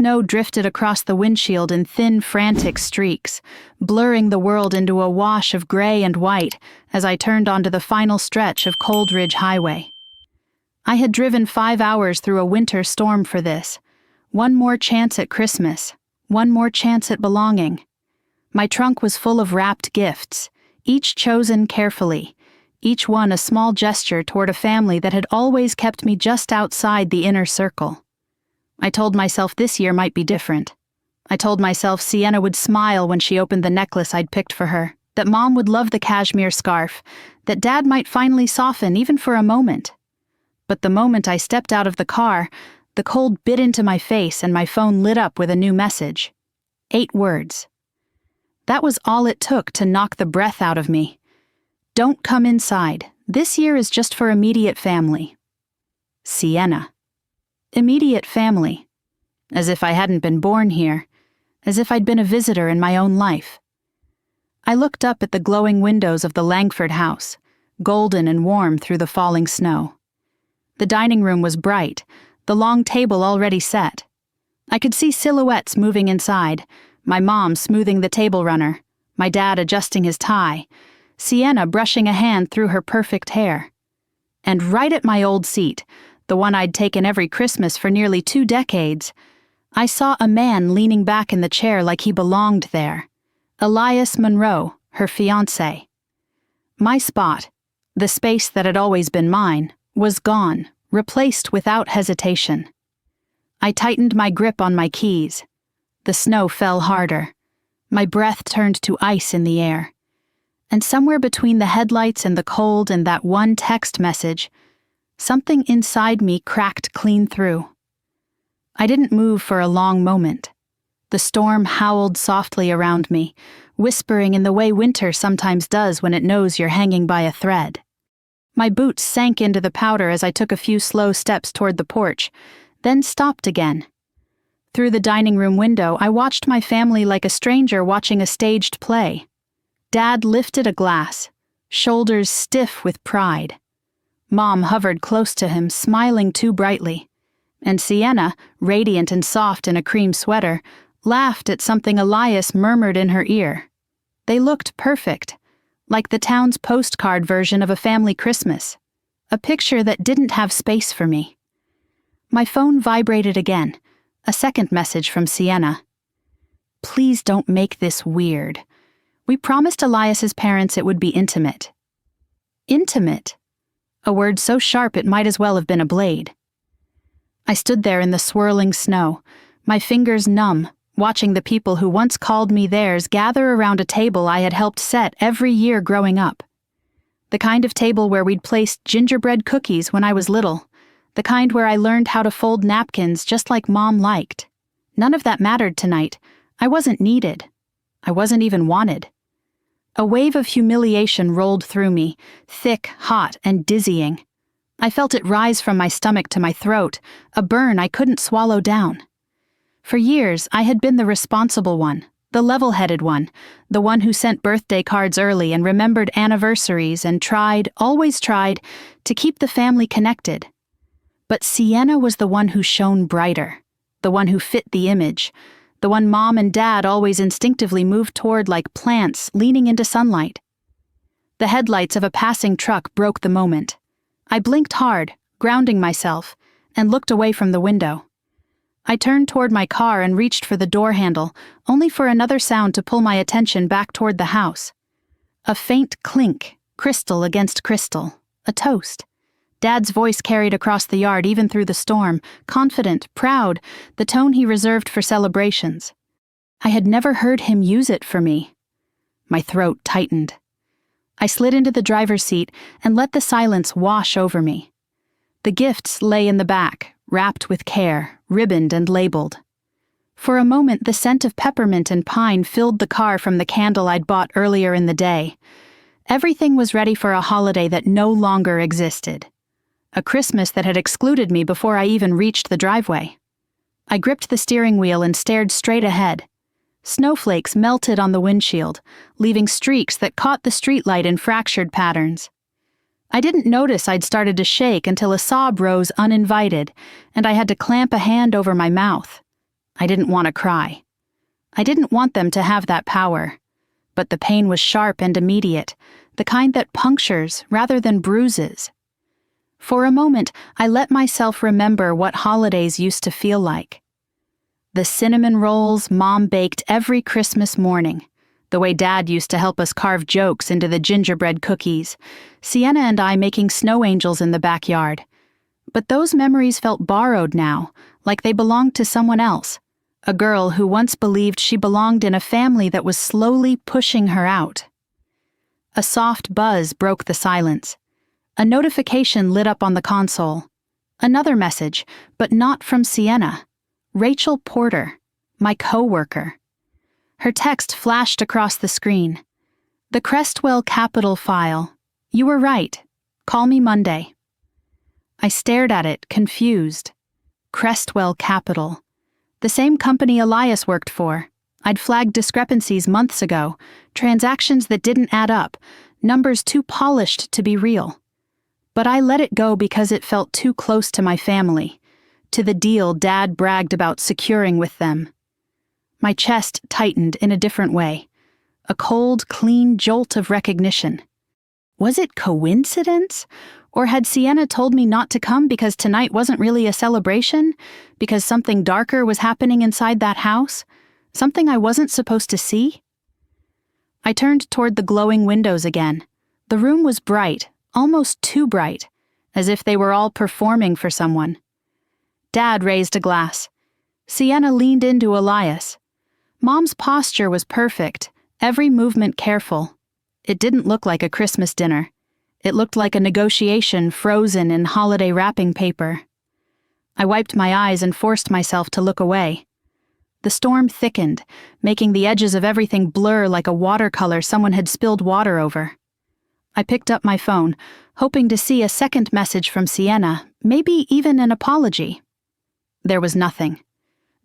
snow drifted across the windshield in thin, frantic streaks, blurring the world into a wash of gray and white as I turned onto the final stretch of Coldridge Highway. I had driven 5 hours through a winter storm for this. One more chance at Christmas. One more chance at belonging. My trunk was full of wrapped gifts, each chosen carefully, each one a small gesture toward a family that had always kept me just outside the inner circle. I told myself this year might be different. I told myself Sienna would smile when she opened the necklace I'd picked for her, that Mom would love the cashmere scarf, that Dad might finally soften even for a moment. But the moment I stepped out of the car, the cold bit into my face and my phone lit up with a new message. 8 words. That was all it took to knock the breath out of me. Don't come inside. This year is just for immediate family. Sienna. Immediate family. As if I hadn't been born here. As if I'd been a visitor in my own life. I looked up at the glowing windows of the Langford house, golden and warm through the falling snow. The dining room was bright, the long table already set. I could see silhouettes moving inside, my mom smoothing the table runner, my dad adjusting his tie, Sienna brushing a hand through her perfect hair. And right at my old seat, the one I'd taken every Christmas for nearly 2 decades, I saw a man leaning back in the chair like he belonged there. Elias Monroe, her fiancé. My spot, the space that had always been mine, was gone, replaced without hesitation. I tightened my grip on my keys. The snow fell harder. My breath turned to ice in the air. And somewhere between the headlights and the cold and that one text message, something inside me cracked clean through. I didn't move for a long moment. The storm howled softly around me, whispering in the way winter sometimes does when it knows you're hanging by a thread. My boots sank into the powder as I took a few slow steps toward the porch, then stopped again. Through the dining room window, I watched my family like a stranger watching a staged play. Dad lifted a glass, shoulders stiff with pride. Mom hovered close to him, smiling too brightly. And Sienna, radiant and soft in a cream sweater, laughed at something Elias murmured in her ear. They looked perfect, like the town's postcard version of a family Christmas, a picture that didn't have space for me. My phone vibrated again, a second message from Sienna. Please don't make this weird. We promised Elias's parents it would be intimate. Intimate? A word so sharp it might as well have been a blade. I stood there in the swirling snow, my fingers numb, watching the people who once called me theirs gather around a table I had helped set every year growing up. The kind of table where we'd placed gingerbread cookies when I was little, the kind where I learned how to fold napkins just like Mom liked. None of that mattered tonight. I wasn't needed. I wasn't even wanted. A wave of humiliation rolled through me, thick, hot, and dizzying. I felt it rise from my stomach to my throat, a burn I couldn't swallow down. For years, I had been the responsible one, the level-headed one, the one who sent birthday cards early and remembered anniversaries and tried, always tried, to keep the family connected. But Sienna was the one who shone brighter, the one who fit the image, the one Mom and Dad always instinctively moved toward like plants leaning into sunlight. The headlights of a passing truck broke the moment. I blinked hard, grounding myself, and looked away from the window. I turned toward my car and reached for the door handle, only for another sound to pull my attention back toward the house. A faint clink, crystal against crystal, a toast. Dad's voice carried across the yard even through the storm, confident, proud, the tone he reserved for celebrations. I had never heard him use it for me. My throat tightened. I slid into the driver's seat and let the silence wash over me. The gifts lay in the back, wrapped with care, ribboned and labeled. For a moment, the scent of peppermint and pine filled the car from the candle I'd bought earlier in the day. Everything was ready for a holiday that no longer existed. A Christmas that had excluded me before I even reached the driveway. I gripped the steering wheel and stared straight ahead. Snowflakes melted on the windshield, leaving streaks that caught the streetlight in fractured patterns. I didn't notice I'd started to shake until a sob rose uninvited, and I had to clamp a hand over my mouth. I didn't want to cry. I didn't want them to have that power. But the pain was sharp and immediate, the kind that punctures rather than bruises. For a moment, I let myself remember what holidays used to feel like. The cinnamon rolls Mom baked every Christmas morning, the way Dad used to help us carve jokes into the gingerbread cookies, Sienna and I making snow angels in the backyard. But those memories felt borrowed now, like they belonged to someone else, a girl who once believed she belonged in a family that was slowly pushing her out. A soft buzz broke the silence. A notification lit up on the console. Another message, but not from Sienna. Rachel Porter, my co-worker. Her text flashed across the screen. The Crestwell Capital file. You were right. Call me Monday. I stared at it, confused. Crestwell Capital. The same company Elias worked for. I'd flagged discrepancies months ago, transactions that didn't add up, numbers too polished to be real. But I let it go because it felt too close to my family, to the deal Dad bragged about securing with them. My chest tightened in a different way, a cold, clean jolt of recognition. Was it coincidence? Or had Sienna told me not to come because tonight wasn't really a celebration? Because something darker was happening inside that house? Something I wasn't supposed to see? I turned toward the glowing windows again. The room was bright, almost too bright, as if they were all performing for someone. Dad raised a glass. Sienna leaned into Elias. Mom's posture was perfect, every movement careful. It didn't look like a Christmas dinner. It looked like a negotiation frozen in holiday wrapping paper. I wiped my eyes and forced myself to look away. The storm thickened, making the edges of everything blur like a watercolor someone had spilled water over. I picked up my phone, hoping to see a second message from Sienna, maybe even an apology. There was nothing.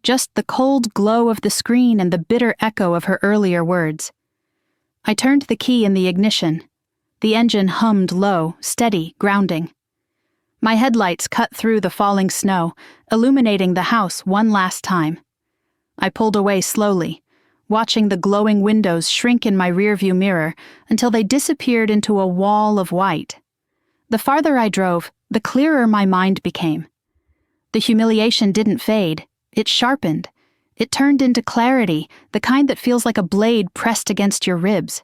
Just the cold glow of the screen and the bitter echo of her earlier words. I turned the key in the ignition. The engine hummed low, steady, grounding. My headlights cut through the falling snow, illuminating the house one last time. I pulled away slowly, watching the glowing windows shrink in my rearview mirror until they disappeared into a wall of white. The farther I drove, the clearer my mind became. The humiliation didn't fade. It sharpened. It turned into clarity, the kind that feels like a blade pressed against your ribs.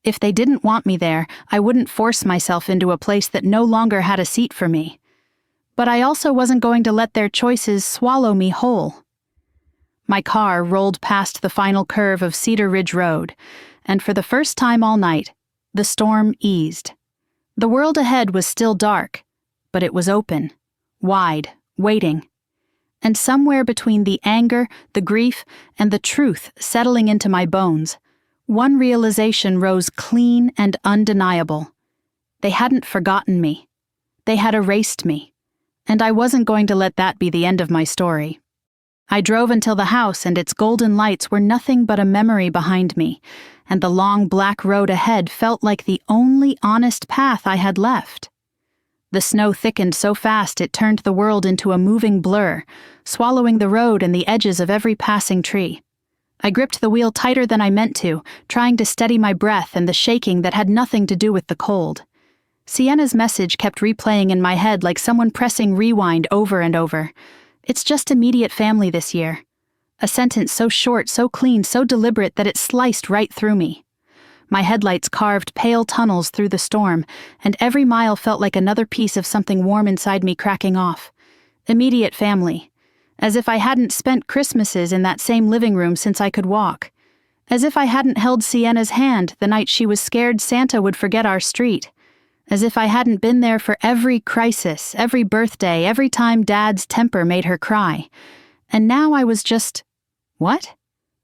If they didn't want me there, I wouldn't force myself into a place that no longer had a seat for me. But I also wasn't going to let their choices swallow me whole. My car rolled past the final curve of Cedar Ridge Road, and for the first time all night, the storm eased. The world ahead was still dark, but it was open, wide, waiting. And somewhere between the anger, the grief, and the truth settling into my bones, one realization rose clean and undeniable. They hadn't forgotten me. They had erased me. And I wasn't going to let that be the end of my story. I drove until the house and its golden lights were nothing but a memory behind me, and the long black road ahead felt like the only honest path I had left. The snow thickened so fast it turned the world into a moving blur, swallowing the road and the edges of every passing tree. I gripped the wheel tighter than I meant to, trying to steady my breath and the shaking that had nothing to do with the cold. Sienna's message kept replaying in my head like someone pressing rewind over and over. It's just immediate family this year. A sentence so short, so clean, so deliberate that it sliced right through me. My headlights carved pale tunnels through the storm, and every mile felt like another piece of something warm inside me cracking off. Immediate family. As if I hadn't spent Christmases in that same living room since I could walk. As if I hadn't held Sienna's hand the night she was scared Santa would forget our street. As if I hadn't been there for every crisis, every birthday, every time Dad's temper made her cry. And now I was just... what?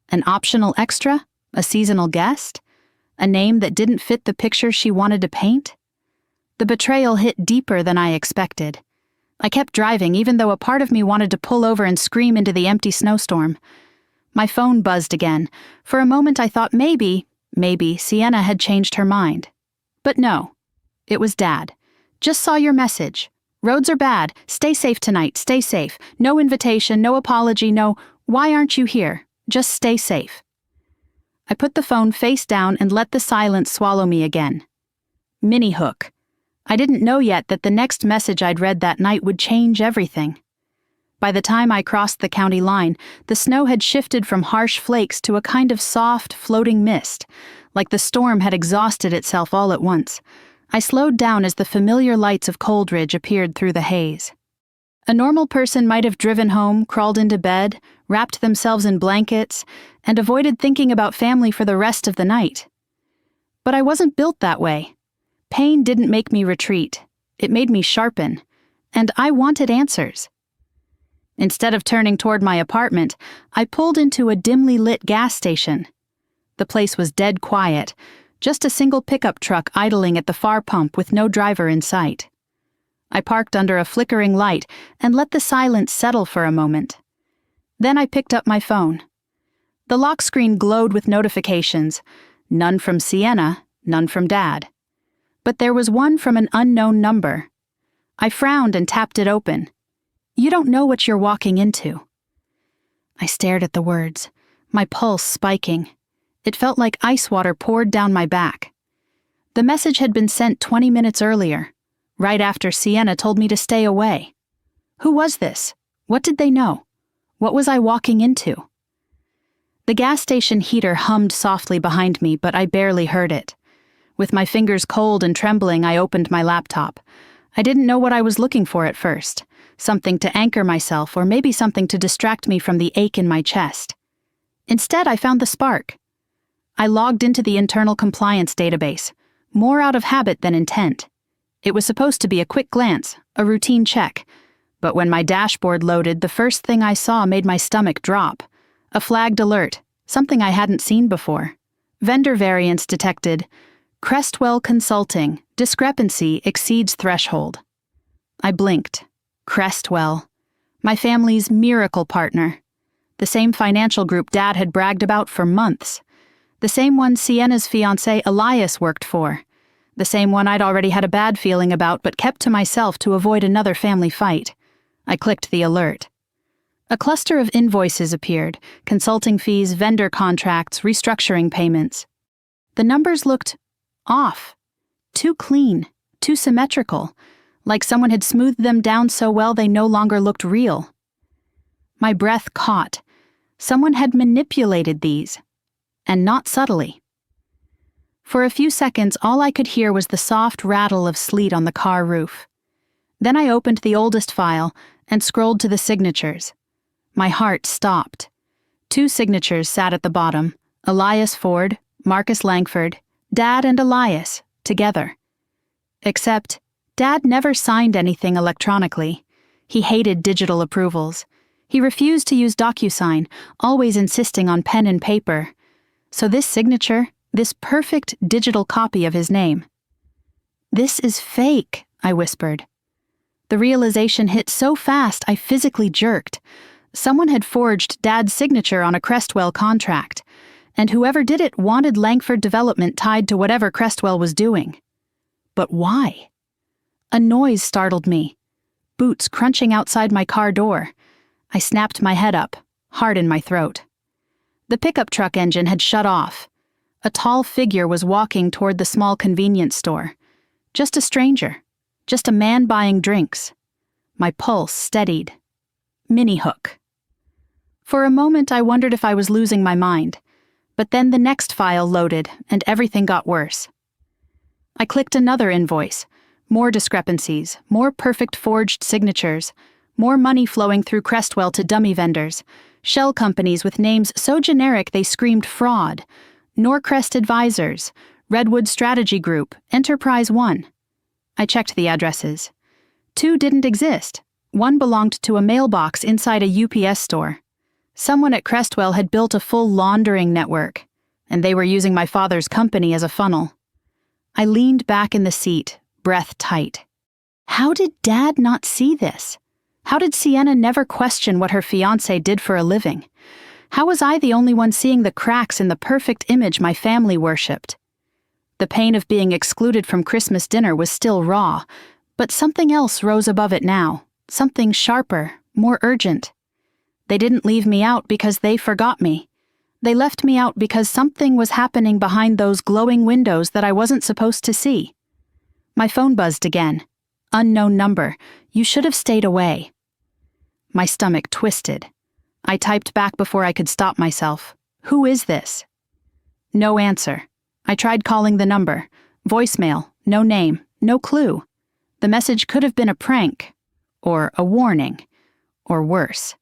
An optional extra? A seasonal guest? A name that didn't fit the picture she wanted to paint? The betrayal hit deeper than I expected. I kept driving even though a part of me wanted to pull over and scream into the empty snowstorm. My phone buzzed again. For a moment I thought maybe Sienna had changed her mind. But no. It was Dad. Just saw your message. Roads are bad. Stay safe tonight. Stay safe. No invitation, no apology, no... Why aren't you here? Just stay safe." I put the phone face down and let the silence swallow me again. Minnie Hook. I didn't know yet that the next message I'd read that night would change everything. By the time I crossed the county line, the snow had shifted from harsh flakes to a kind of soft, floating mist, like the storm had exhausted itself all at once. I slowed down as the familiar lights of Coldridge appeared through the haze. A normal person might have driven home, crawled into bed, wrapped themselves in blankets, and avoided thinking about family for the rest of the night. But I wasn't built that way. Pain didn't make me retreat. It made me sharpen, and I wanted answers. Instead of turning toward my apartment, I pulled into a dimly lit gas station. The place was dead quiet, just a single pickup truck idling at the far pump with no driver in sight. I parked under a flickering light and let the silence settle for a moment. Then I picked up my phone. The lock screen glowed with notifications, none from Sienna, none from Dad. But there was one from an unknown number. I frowned and tapped it open. "You don't know what you're walking into." I stared at the words, my pulse spiking. It felt like ice water poured down my back. The message had been sent 20 minutes earlier, right after Sienna told me to stay away. Who was this? What did they know? What was I walking into? The gas station heater hummed softly behind me, but I barely heard it. With my fingers cold and trembling, I opened my laptop. I didn't know what I was looking for at first. Something to anchor myself, or maybe something to distract me from the ache in my chest. Instead, I found the spark. I logged into the internal compliance database, more out of habit than intent. It was supposed to be a quick glance, a routine check, but when my dashboard loaded, the first thing I saw made my stomach drop. A flagged alert, something I hadn't seen before. Vendor variance detected. Crestwell Consulting, discrepancy exceeds threshold. I blinked. Crestwell. My family's miracle partner. The same financial group Dad had bragged about for months. The same one Sienna's fiancé Elias worked for. The same one I'd already had a bad feeling about but kept to myself to avoid another family fight. I clicked the alert. A cluster of invoices appeared, consulting fees, vendor contracts, restructuring payments. The numbers looked off. Too clean, too symmetrical, like someone had smoothed them down so well they no longer looked real. My breath caught. Someone had manipulated these, and not subtly. For a few seconds, all I could hear was the soft rattle of sleet on the car roof. Then I opened the oldest file and scrolled to the signatures. My heart stopped. 2 signatures sat at the bottom, Elias Ford, Marcus Langford, Dad and Elias, together. Except, Dad never signed anything electronically. He hated digital approvals. He refused to use DocuSign, always insisting on pen and paper. So this signature, this perfect digital copy of his name. "This is fake," I whispered. The realization hit so fast I physically jerked. Someone had forged Dad's signature on a Crestwell contract, and whoever did it wanted Langford development tied to whatever Crestwell was doing. But why? A noise startled me. Boots crunching outside my car door. I snapped my head up, heart in my throat. The pickup truck engine had shut off. A tall figure was walking toward the small convenience store. Just a stranger. Just a man buying drinks. My pulse steadied. Minnie Hook. For a moment I wondered if I was losing my mind, but then the next file loaded and everything got worse. I clicked another invoice. More discrepancies, more perfect forged signatures, more money flowing through Crestwell to dummy vendors, shell companies with names so generic they screamed fraud, Norcrest Advisors, Redwood Strategy Group, Enterprise One. I checked the addresses. 2 didn't exist. 1 belonged to a mailbox inside a UPS store. Someone at Crestwell had built a full laundering network, and they were using my father's company as a funnel. I leaned back in the seat, breath tight. How did Dad not see this? How did Sienna never question what her fiancé did for a living? How was I the only one seeing the cracks in the perfect image my family worshipped? The pain of being excluded from Christmas dinner was still raw, but something else rose above it now, something sharper, more urgent. They didn't leave me out because they forgot me. They left me out because something was happening behind those glowing windows that I wasn't supposed to see. My phone buzzed again. Unknown number. You should have stayed away. My stomach twisted. I typed back before I could stop myself. Who is this? No answer. I tried calling the number. Voicemail. No name. No clue. The message could have been a prank. Or a warning. Or worse.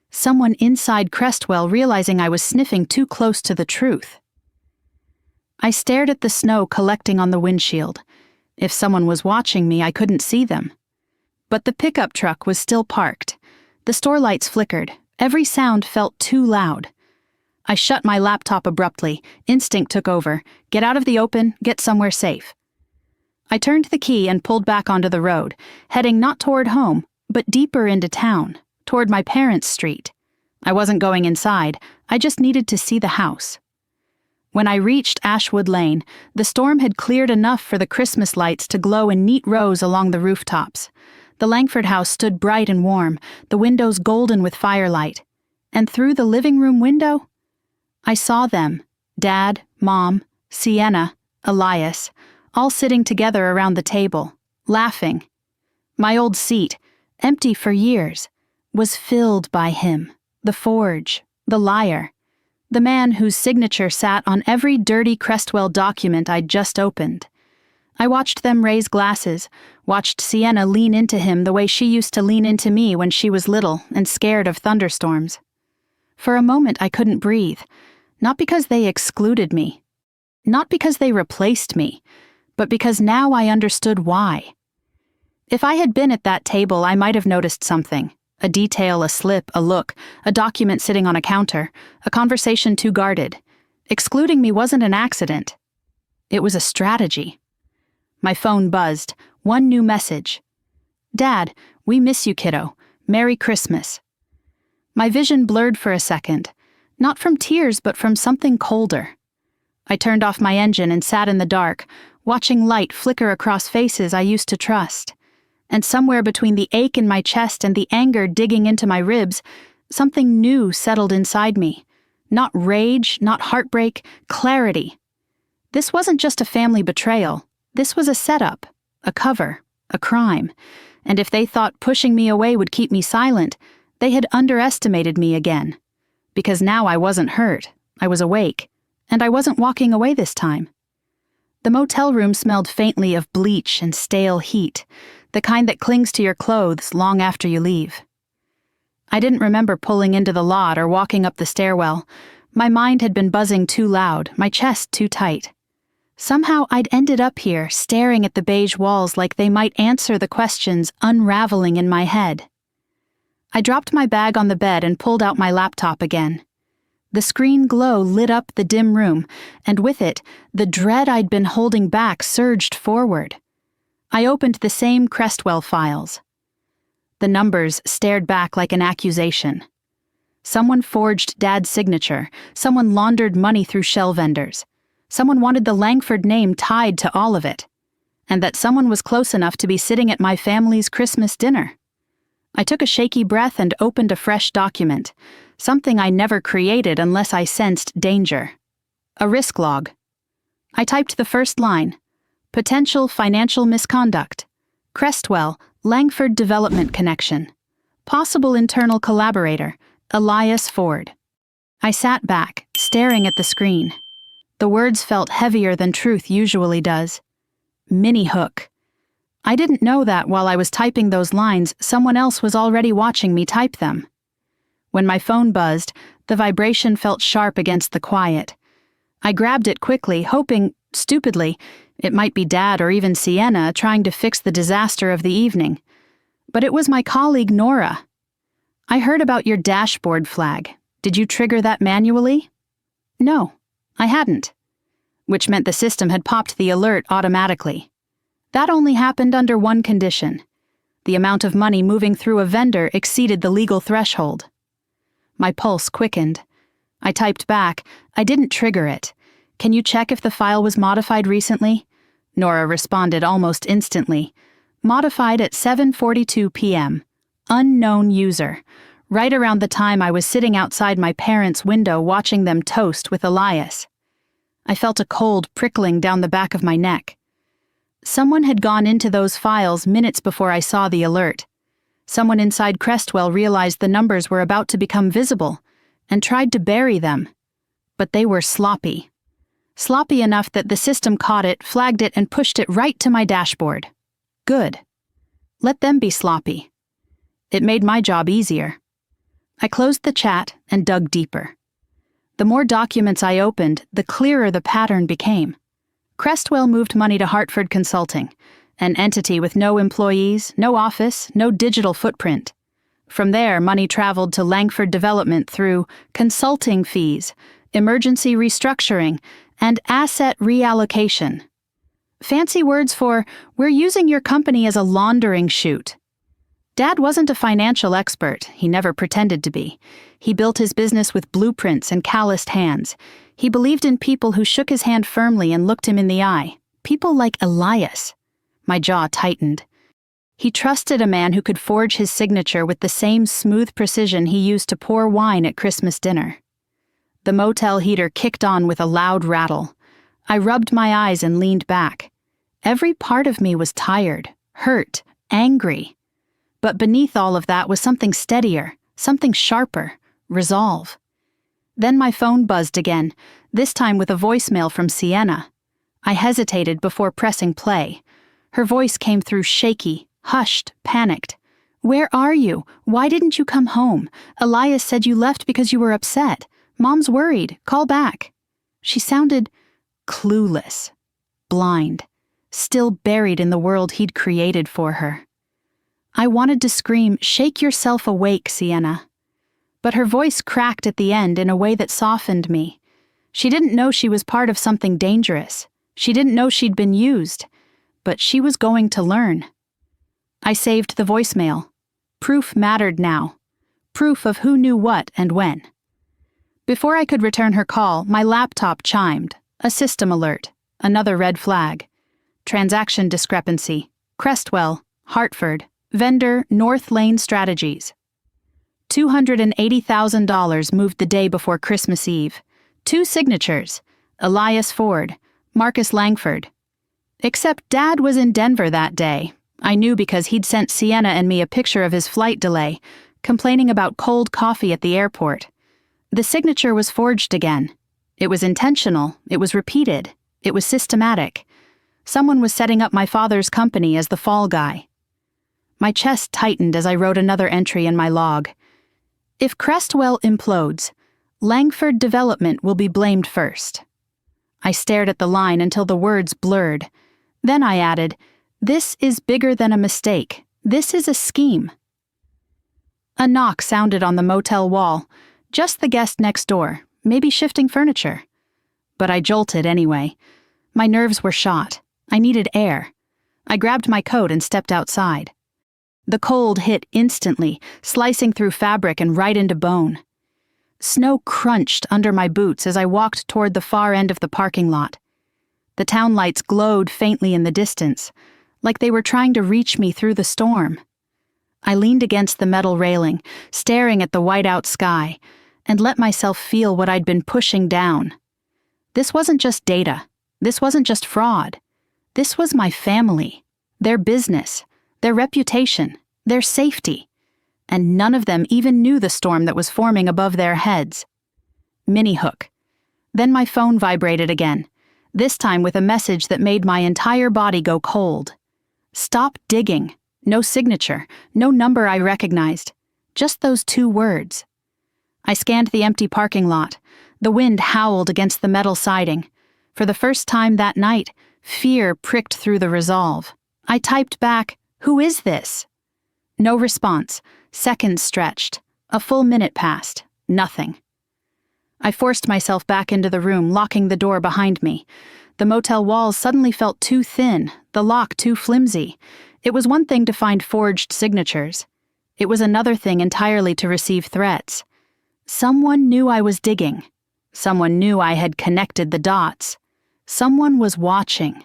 Someone inside Crestwell realizing I was sniffing too close to the truth. I stared at the snow collecting on the windshield. If someone was watching me, I couldn't see them. But the pickup truck was still parked. The store lights flickered. Every sound felt too loud. I shut my laptop abruptly. Instinct took over. Get out of the open, get somewhere safe. I turned the key and pulled back onto the road, heading not toward home, but deeper into town, toward my parents' street. I wasn't going inside. I just needed to see the house. When I reached Ashwood Lane, the storm had cleared enough for the Christmas lights to glow in neat rows along the rooftops. The Langford house stood bright and warm, the windows golden with firelight. And through the living room window, I saw them, Dad, Mom, Sienna, Elias, all sitting together around the table, laughing. My old seat, empty for years, was filled by him, the forge, the liar, the man whose signature sat on every dirty Crestwell document I'd just opened. I watched them raise glasses, watched Sienna lean into him the way she used to lean into me when she was little and scared of thunderstorms. For a moment I couldn't breathe, not because they excluded me, not because they replaced me, but because now I understood why. If I had been at that table, I might have noticed something. A detail, a slip, a look, a document sitting on a counter, a conversation too guarded. Excluding me wasn't an accident. It was a strategy. My phone buzzed. One new message. Dad, we miss you, kiddo. Merry Christmas. My vision blurred for a second, not from tears but from something colder. I turned off my engine and sat in the dark, watching light flicker across faces I used to trust. And somewhere between the ache in my chest and the anger digging into my ribs, something new settled inside me. Not rage, not heartbreak, clarity. This wasn't just a family betrayal. This was a setup, a cover, a crime. And if they thought pushing me away would keep me silent, they had underestimated me again. Because now I wasn't hurt, I was awake, and I wasn't walking away this time. The motel room smelled faintly of bleach and stale heat, the kind that clings to your clothes long after you leave. I didn't remember pulling into the lot or walking up the stairwell. My mind had been buzzing too loud, my chest too tight. Somehow I'd ended up here, staring at the beige walls like they might answer the questions unraveling in my head. I dropped my bag on the bed and pulled out my laptop again. The screen glow lit up the dim room, and with it, the dread I'd been holding back surged forward. I opened the same Crestwell files. The numbers stared back like an accusation. Someone forged Dad's signature. Someone laundered money through shell vendors. Someone wanted the Langford name tied to all of it. And that someone was close enough to be sitting at my family's Christmas dinner. I took a shaky breath and opened a fresh document, something I never created unless I sensed danger. A risk log. I typed the first line. Potential financial misconduct. Crestwell, Langford Development Connection. Possible internal collaborator, Elias Ford. I sat back, staring at the screen. The words felt heavier than truth usually does. Mini hook. I didn't know that while I was typing those lines, someone else was already watching me type them. When my phone buzzed, the vibration felt sharp against the quiet. I grabbed it quickly, hoping, stupidly, it might be Dad or even Sienna trying to fix the disaster of the evening. But it was my colleague Nora. I heard about your dashboard flag. Did you trigger that manually? No, I hadn't. Which meant the system had popped the alert automatically. That only happened under one condition. The amount of money moving through a vendor exceeded the legal threshold. My pulse quickened. I typed back, I didn't trigger it. Can you check if the file was modified recently? Nora responded almost instantly. Modified at 7:42 p.m. Unknown user. right around the time I was sitting outside my parents' window watching them toast with Elias. I felt a cold prickling down the back of my neck. Someone had gone into those files minutes before I saw the alert. Someone inside Crestwell realized the numbers were about to become visible and tried to bury them. But they were sloppy. Sloppy enough that the system caught it, flagged it, and pushed it right to my dashboard. Good. Let them be sloppy. It made my job easier. I closed the chat and dug deeper. The more documents I opened, the clearer the pattern became. Crestwell moved money to Hartford Consulting, an entity with no employees, no office, no digital footprint. From there, money traveled to Langford Development through consulting fees, emergency restructuring, and asset reallocation. Fancy words for, we're using your company as a laundering chute. Dad wasn't a financial expert. He never pretended to be. He built his business with blueprints and calloused hands. He believed in people who shook his hand firmly and looked him in the eye. People like Elias. My jaw tightened. He trusted a man who could forge his signature with the same smooth precision he used to pour wine at Christmas dinner. The motel heater kicked on with a loud rattle. I rubbed my eyes and leaned back. Every part of me was tired, hurt, angry. But beneath all of that was something steadier, something sharper, resolve. Then my phone buzzed again, this time with a voicemail from Sienna. I hesitated before pressing play. Her voice came through shaky, hushed, panicked. "Where are you? Why didn't you come home? Elias said you left because you were upset. Mom's worried. Call back." She sounded clueless, blind, still buried in the world he'd created for her. I wanted to scream, "Shake yourself awake, Sienna." But her voice cracked at the end in a way that softened me. She didn't know she was part of something dangerous. She didn't know she'd been used. But she was going to learn. I saved the voicemail. Proof mattered now. Proof of who knew what and when. Before I could return her call, my laptop chimed. A system alert. Another red flag. Transaction discrepancy. Crestwell, Hartford. Vendor, North Lane Strategies. $280,000 moved the day before Christmas Eve. 2 signatures. Elias Ford, Marcus Langford. Except Dad was in Denver that day. I knew because he'd sent Sienna and me a picture of his flight delay, complaining about cold coffee at the airport. The signature was forged again. It was intentional, it was repeated, it was systematic. Someone was setting up my father's company as the fall guy. My chest tightened as I wrote another entry in my log. If Crestwell implodes, Langford Development will be blamed first. I stared at the line until the words blurred. Then I added, "This is bigger than a mistake. This is a scheme." A knock sounded on the motel wall. Just the guest next door, maybe shifting furniture. But I jolted anyway. My nerves were shot. I needed air. I grabbed my coat and stepped outside. The cold hit instantly, slicing through fabric and right into bone. Snow crunched under my boots as I walked toward the far end of the parking lot. The town lights glowed faintly in the distance, like they were trying to reach me through the storm. I leaned against the metal railing, staring at the white-out sky, and let myself feel what I'd been pushing down. This wasn't just data. This wasn't just fraud. This was my family, their business, their reputation, their safety, and none of them even knew the storm that was forming above their heads. Mini hook. Then my phone vibrated again, this time with a message that made my entire body go cold. Stop digging. No signature, no number I recognized, just those 2 words. I scanned the empty parking lot. The wind howled against the metal siding. For the first time that night, fear pricked through the resolve. I typed back, "Who is this?" No response. Seconds stretched. A full minute passed. Nothing. I forced myself back into the room, locking the door behind me. The motel walls suddenly felt too thin, the lock too flimsy. It was one thing to find forged signatures. It was another thing entirely to receive threats. Someone knew I was digging. Someone knew I had connected the dots. Someone was watching.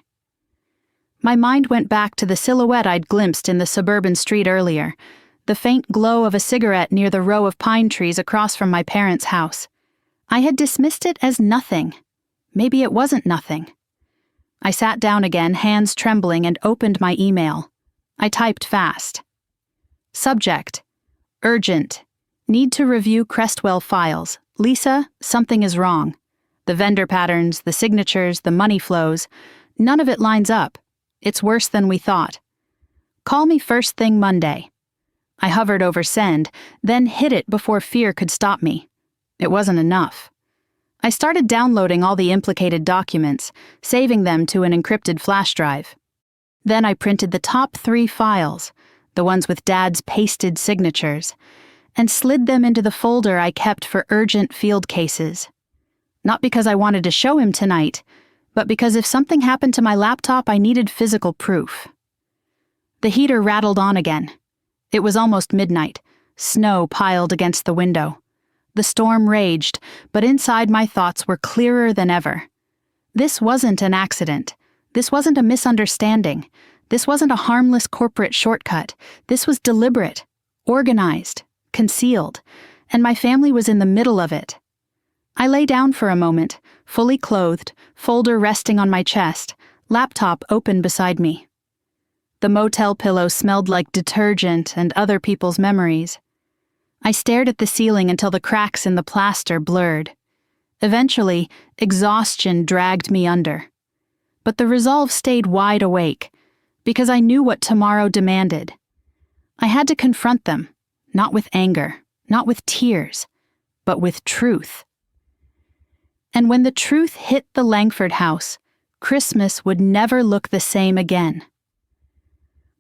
My mind went back to the silhouette I'd glimpsed in the suburban street earlier, the faint glow of a cigarette near the row of pine trees across from my parents' house. I had dismissed it as nothing. Maybe it wasn't nothing. I sat down again, hands trembling, and opened my email. I typed fast. Subject: Urgent. Need to review Crestwell files. Lisa, something is wrong. The vendor patterns, the signatures, the money flows. None of it lines up. It's worse than we thought. Call me first thing Monday. I hovered over send, then hit it before fear could stop me. It wasn't enough. I started downloading all the implicated documents, saving them to an encrypted flash drive. Then I printed the top 3 files, the ones with Dad's pasted signatures, and slid them into the folder I kept for urgent field cases. Not because I wanted to show him tonight, but because if something happened to my laptop, I needed physical proof. The heater rattled on again. It was almost midnight. Snow piled against the window. The storm raged, but inside my thoughts were clearer than ever. This wasn't an accident. This wasn't a misunderstanding. This wasn't a harmless corporate shortcut. This was deliberate, organized, concealed, and my family was in the middle of it. I lay down for a moment, fully clothed, folder resting on my chest, laptop open beside me. The motel pillow smelled like detergent and other people's memories. I stared at the ceiling until the cracks in the plaster blurred. Eventually, exhaustion dragged me under. But the resolve stayed wide awake, because I knew what tomorrow demanded. I had to confront them, not with anger, not with tears, but with truth. And when the truth hit the Langford house, Christmas would never look the same again.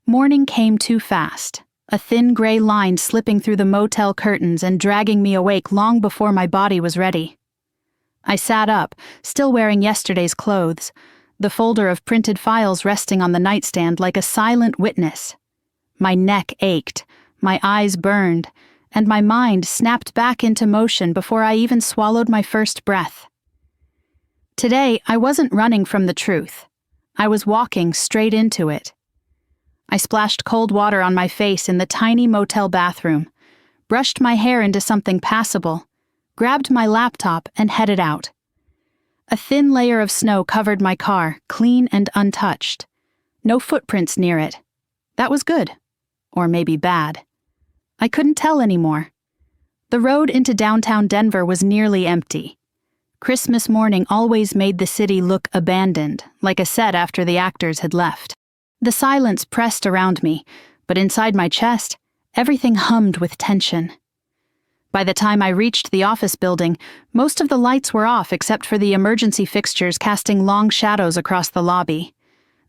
Morning came too fast, a thin gray line slipping through the motel curtains and dragging me awake long before my body was ready. I sat up, still wearing yesterday's clothes, the folder of printed files resting on the nightstand like a silent witness. My neck ached, my eyes burned, and my mind snapped back into motion before I even swallowed my first breath. Today, I wasn't running from the truth. I was walking straight into it. I splashed cold water on my face in the tiny motel bathroom, brushed my hair into something passable, grabbed my laptop, and headed out. A thin layer of snow covered my car, clean and untouched. No footprints near it. That was good. Or maybe bad. I couldn't tell anymore. The road into downtown Denver was nearly empty. Christmas morning always made the city look abandoned, like a set after the actors had left. The silence pressed around me, but inside my chest, everything hummed with tension. By the time I reached the office building, most of the lights were off except for the emergency fixtures casting long shadows across the lobby.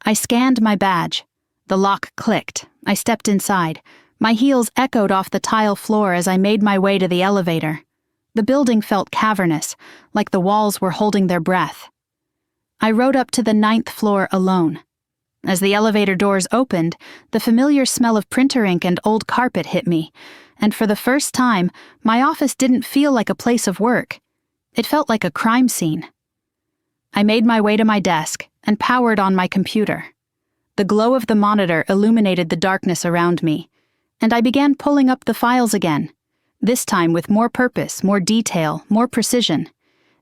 I scanned my badge. The lock clicked. I stepped inside. My heels echoed off the tile floor as I made my way to the elevator. The building felt cavernous, like the walls were holding their breath. I rode up to the 9th floor alone. As the elevator doors opened, the familiar smell of printer ink and old carpet hit me, and for the first time, my office didn't feel like a place of work. It felt like a crime scene. I made my way to my desk and powered on my computer. The glow of the monitor illuminated the darkness around me, and I began pulling up the files again, this time with more purpose, more detail, more precision.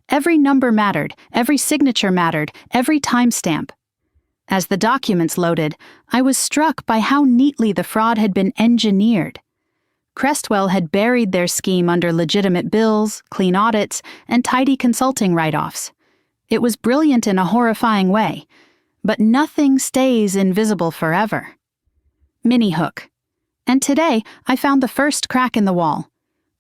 Every number mattered, every signature mattered, every timestamp. As the documents loaded, I was struck by how neatly the fraud had been engineered. Crestwell had buried their scheme under legitimate bills, clean audits, and tidy consulting write-offs. It was brilliant in a horrifying way, but nothing stays invisible forever. Mini-hook. And today, I found the first crack in the wall.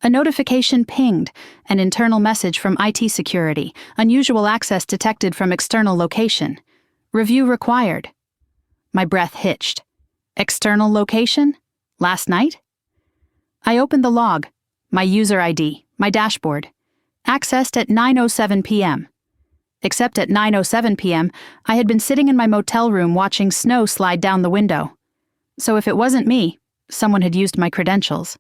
A notification pinged, an internal message from IT security, unusual access detected from external location. Review required. My breath hitched. External location? Last night? I opened the log, my user ID, my dashboard. Accessed at 9:07 p.m. Except at 9:07 p.m., I had been sitting in my motel room watching snow slide down the window. So if it wasn't me, someone had used my credentials.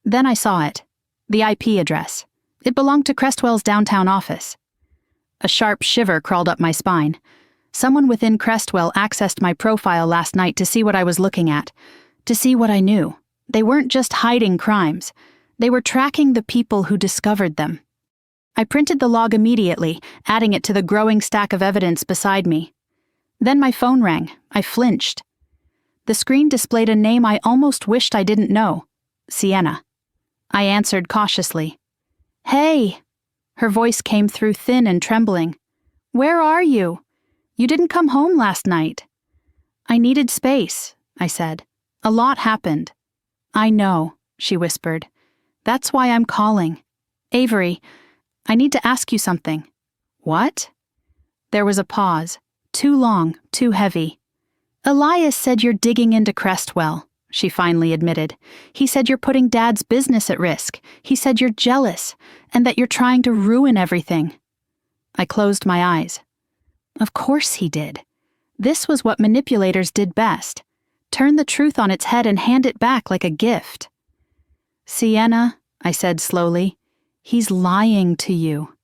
Then I saw it. The IP address. It belonged to Crestwell's downtown office. A sharp shiver crawled up my spine. Someone within Crestwell accessed my profile last night to see what I was looking at, to see what I knew, They weren't just hiding crimes. They were tracking the people who discovered them. I printed the log immediately, adding it to the growing stack of evidence beside me. Then my phone rang. I flinched. The screen displayed a name I almost wished I didn't know. Sienna. I answered cautiously. "Hey!" Her voice came through thin and trembling. "Where are you? You didn't come home last night." "I needed space," I said. "A lot happened." "I know," she whispered. "That's why I'm calling. Avery, I need to ask you something." "What?" There was a pause. Too long, too heavy. "Elias said you're digging into Crestwell," she finally admitted. "He said you're putting Dad's business at risk. He said you're jealous, and that you're trying to ruin everything." I closed my eyes. Of course he did. This was what manipulators did best. Turn the truth on its head and hand it back like a gift. "Sienna," I said slowly, "he's lying to you."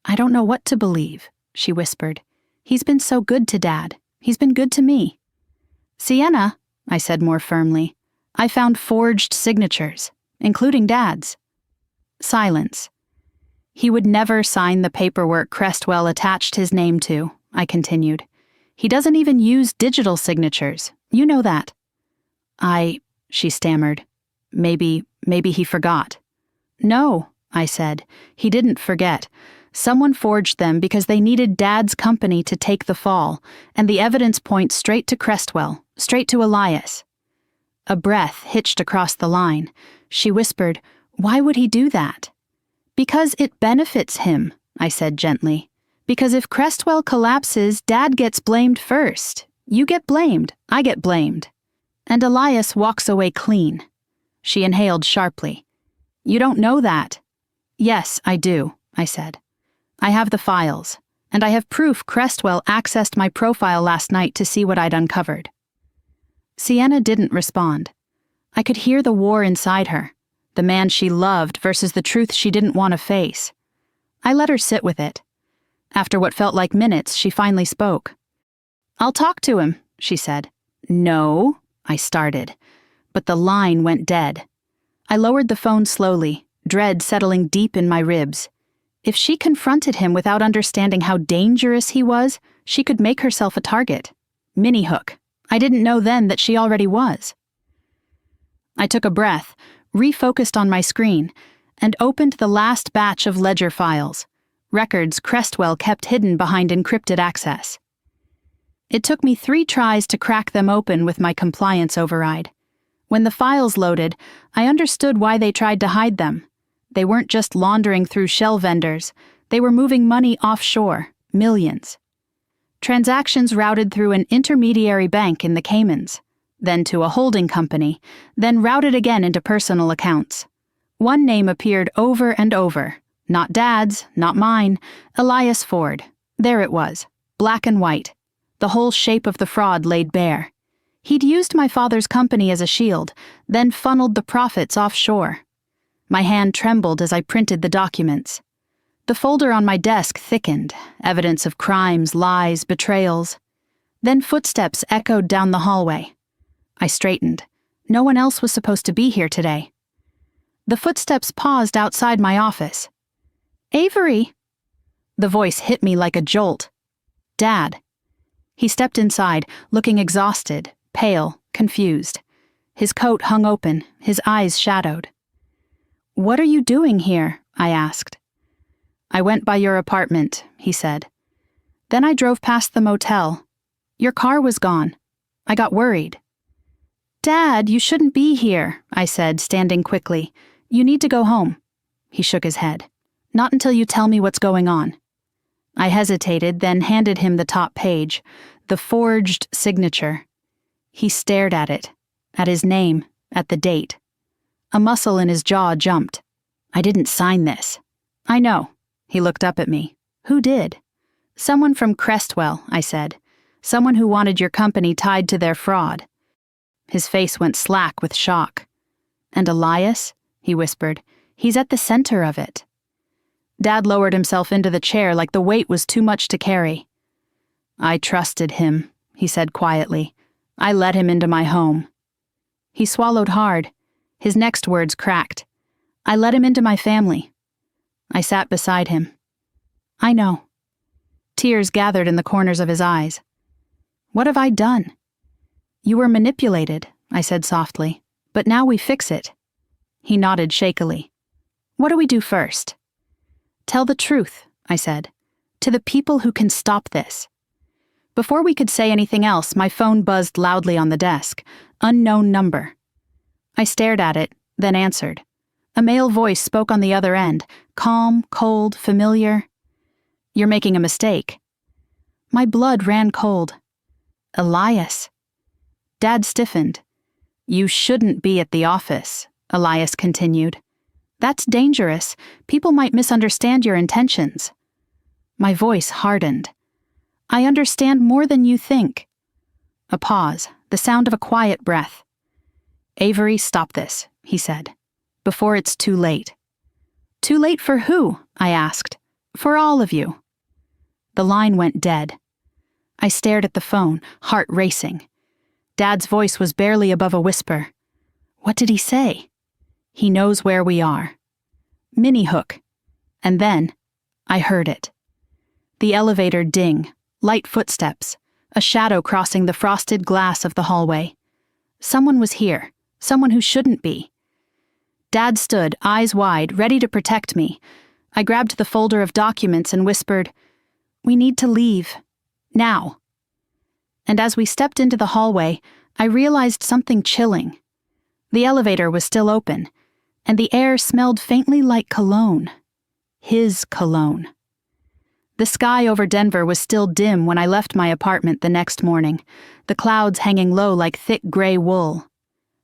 "I don't know what to believe," she whispered. "He's been so good to Dad. He's been good to me." "Sienna," I said more firmly, "I found forged signatures, including Dad's." Silence. "He would never sign the paperwork Crestwell attached his name to," I continued. "He doesn't even use digital signatures. You know that." She stammered. Maybe he forgot." "No," I said. "He didn't forget. Someone forged them because they needed Dad's company to take the fall, and the evidence points straight to Crestwell, straight to Elias." A breath hitched across the line. She whispered, "Why would he do that?" "Because it benefits him," I said gently. "Because if Crestwell collapses, Dad gets blamed first. You get blamed, I get blamed. And Elias walks away clean." She inhaled sharply. "You don't know that." "Yes, I do," I said. "I have the files, and I have proof Crestwell accessed my profile last night to see what I'd uncovered." Sienna didn't respond. I could hear the war inside her, the man she loved versus the truth she didn't want to face. I let her sit with it. After what felt like minutes, she finally spoke. "I'll talk to him," she said. "No," I started, but the line went dead. I lowered the phone slowly, dread settling deep in my ribs. If she confronted him without understanding how dangerous he was, she could make herself a target. Minnie Hook. I didn't know then that she already was. I took a breath, refocused on my screen, and opened the last batch of ledger files, records Crestwell kept hidden behind encrypted access. It took me 3 tries to crack them open with my compliance override. When the files loaded, I understood why they tried to hide them. They weren't just laundering through shell vendors. They were moving money offshore, millions. Transactions routed through an intermediary bank in the Caymans, then to a holding company, then routed again into personal accounts. One name appeared over and over. Not Dad's, not mine, Elias Ford. There it was, black and white. The whole shape of the fraud laid bare. He'd used my father's company as a shield, then funneled the profits offshore. My hand trembled as I printed the documents. The folder on my desk thickened, evidence of crimes, lies, betrayals. Then footsteps echoed down the hallway. I straightened. No one else was supposed to be here today. The footsteps paused outside my office. "Avery!" The voice hit me like a jolt. "Dad." He stepped inside, looking exhausted, pale, confused. His coat hung open, his eyes shadowed. "What are you doing here?" I asked. "I went by your apartment," he said. "Then I drove past the motel. Your car was gone. I got worried." "Dad, you shouldn't be here," I said, standing quickly. "You need to go home." He shook his head. "Not until you tell me what's going on." I hesitated, then handed him the top page, the forged signature. He stared at it, at his name, at the date. A muscle in his jaw jumped. "I didn't sign this." "I know." He looked up at me. "Who did?" "Someone from Crestwell," I said. "Someone who wanted your company tied to their fraud." His face went slack with shock. "And Elias?" he whispered. "He's at the center of it." Dad lowered himself into the chair like the weight was too much to carry. "I trusted him," he said quietly. "I let him into my home." He swallowed hard. His next words cracked. I let him into my family. I sat beside him. I know. Tears gathered in the corners of his eyes. What have I done? You were manipulated, I said softly, but now we fix it. He nodded shakily. What do we do first? Tell the truth, I said, to the people who can stop this. Before we could say anything else, my phone buzzed loudly on the desk. Unknown number. I stared at it, then answered. A male voice spoke on the other end, calm, cold, familiar. You're making a mistake. My blood ran cold. Elias. Dad stiffened. You shouldn't be at the office, Elias continued. That's dangerous. People might misunderstand your intentions. My voice hardened. I understand more than you think. A pause, the sound of a quiet breath. Avery, stop this, he said, before it's too late. Too late for who? I asked. For all of you. The line went dead. I stared at the phone, heart racing. Dad's voice was barely above a whisper. What did he say? He knows where we are. Minnie Hook. And then, I heard it. The elevator ding, light footsteps, a shadow crossing the frosted glass of the hallway. Someone was here, someone who shouldn't be. Dad stood, eyes wide, ready to protect me. I grabbed the folder of documents and whispered, We need to leave. Now. And as we stepped into the hallway, I realized something chilling. The elevator was still open, and the air smelled faintly like cologne. His cologne. The sky over Denver was still dim when I left my apartment the next morning, the clouds hanging low like thick gray wool.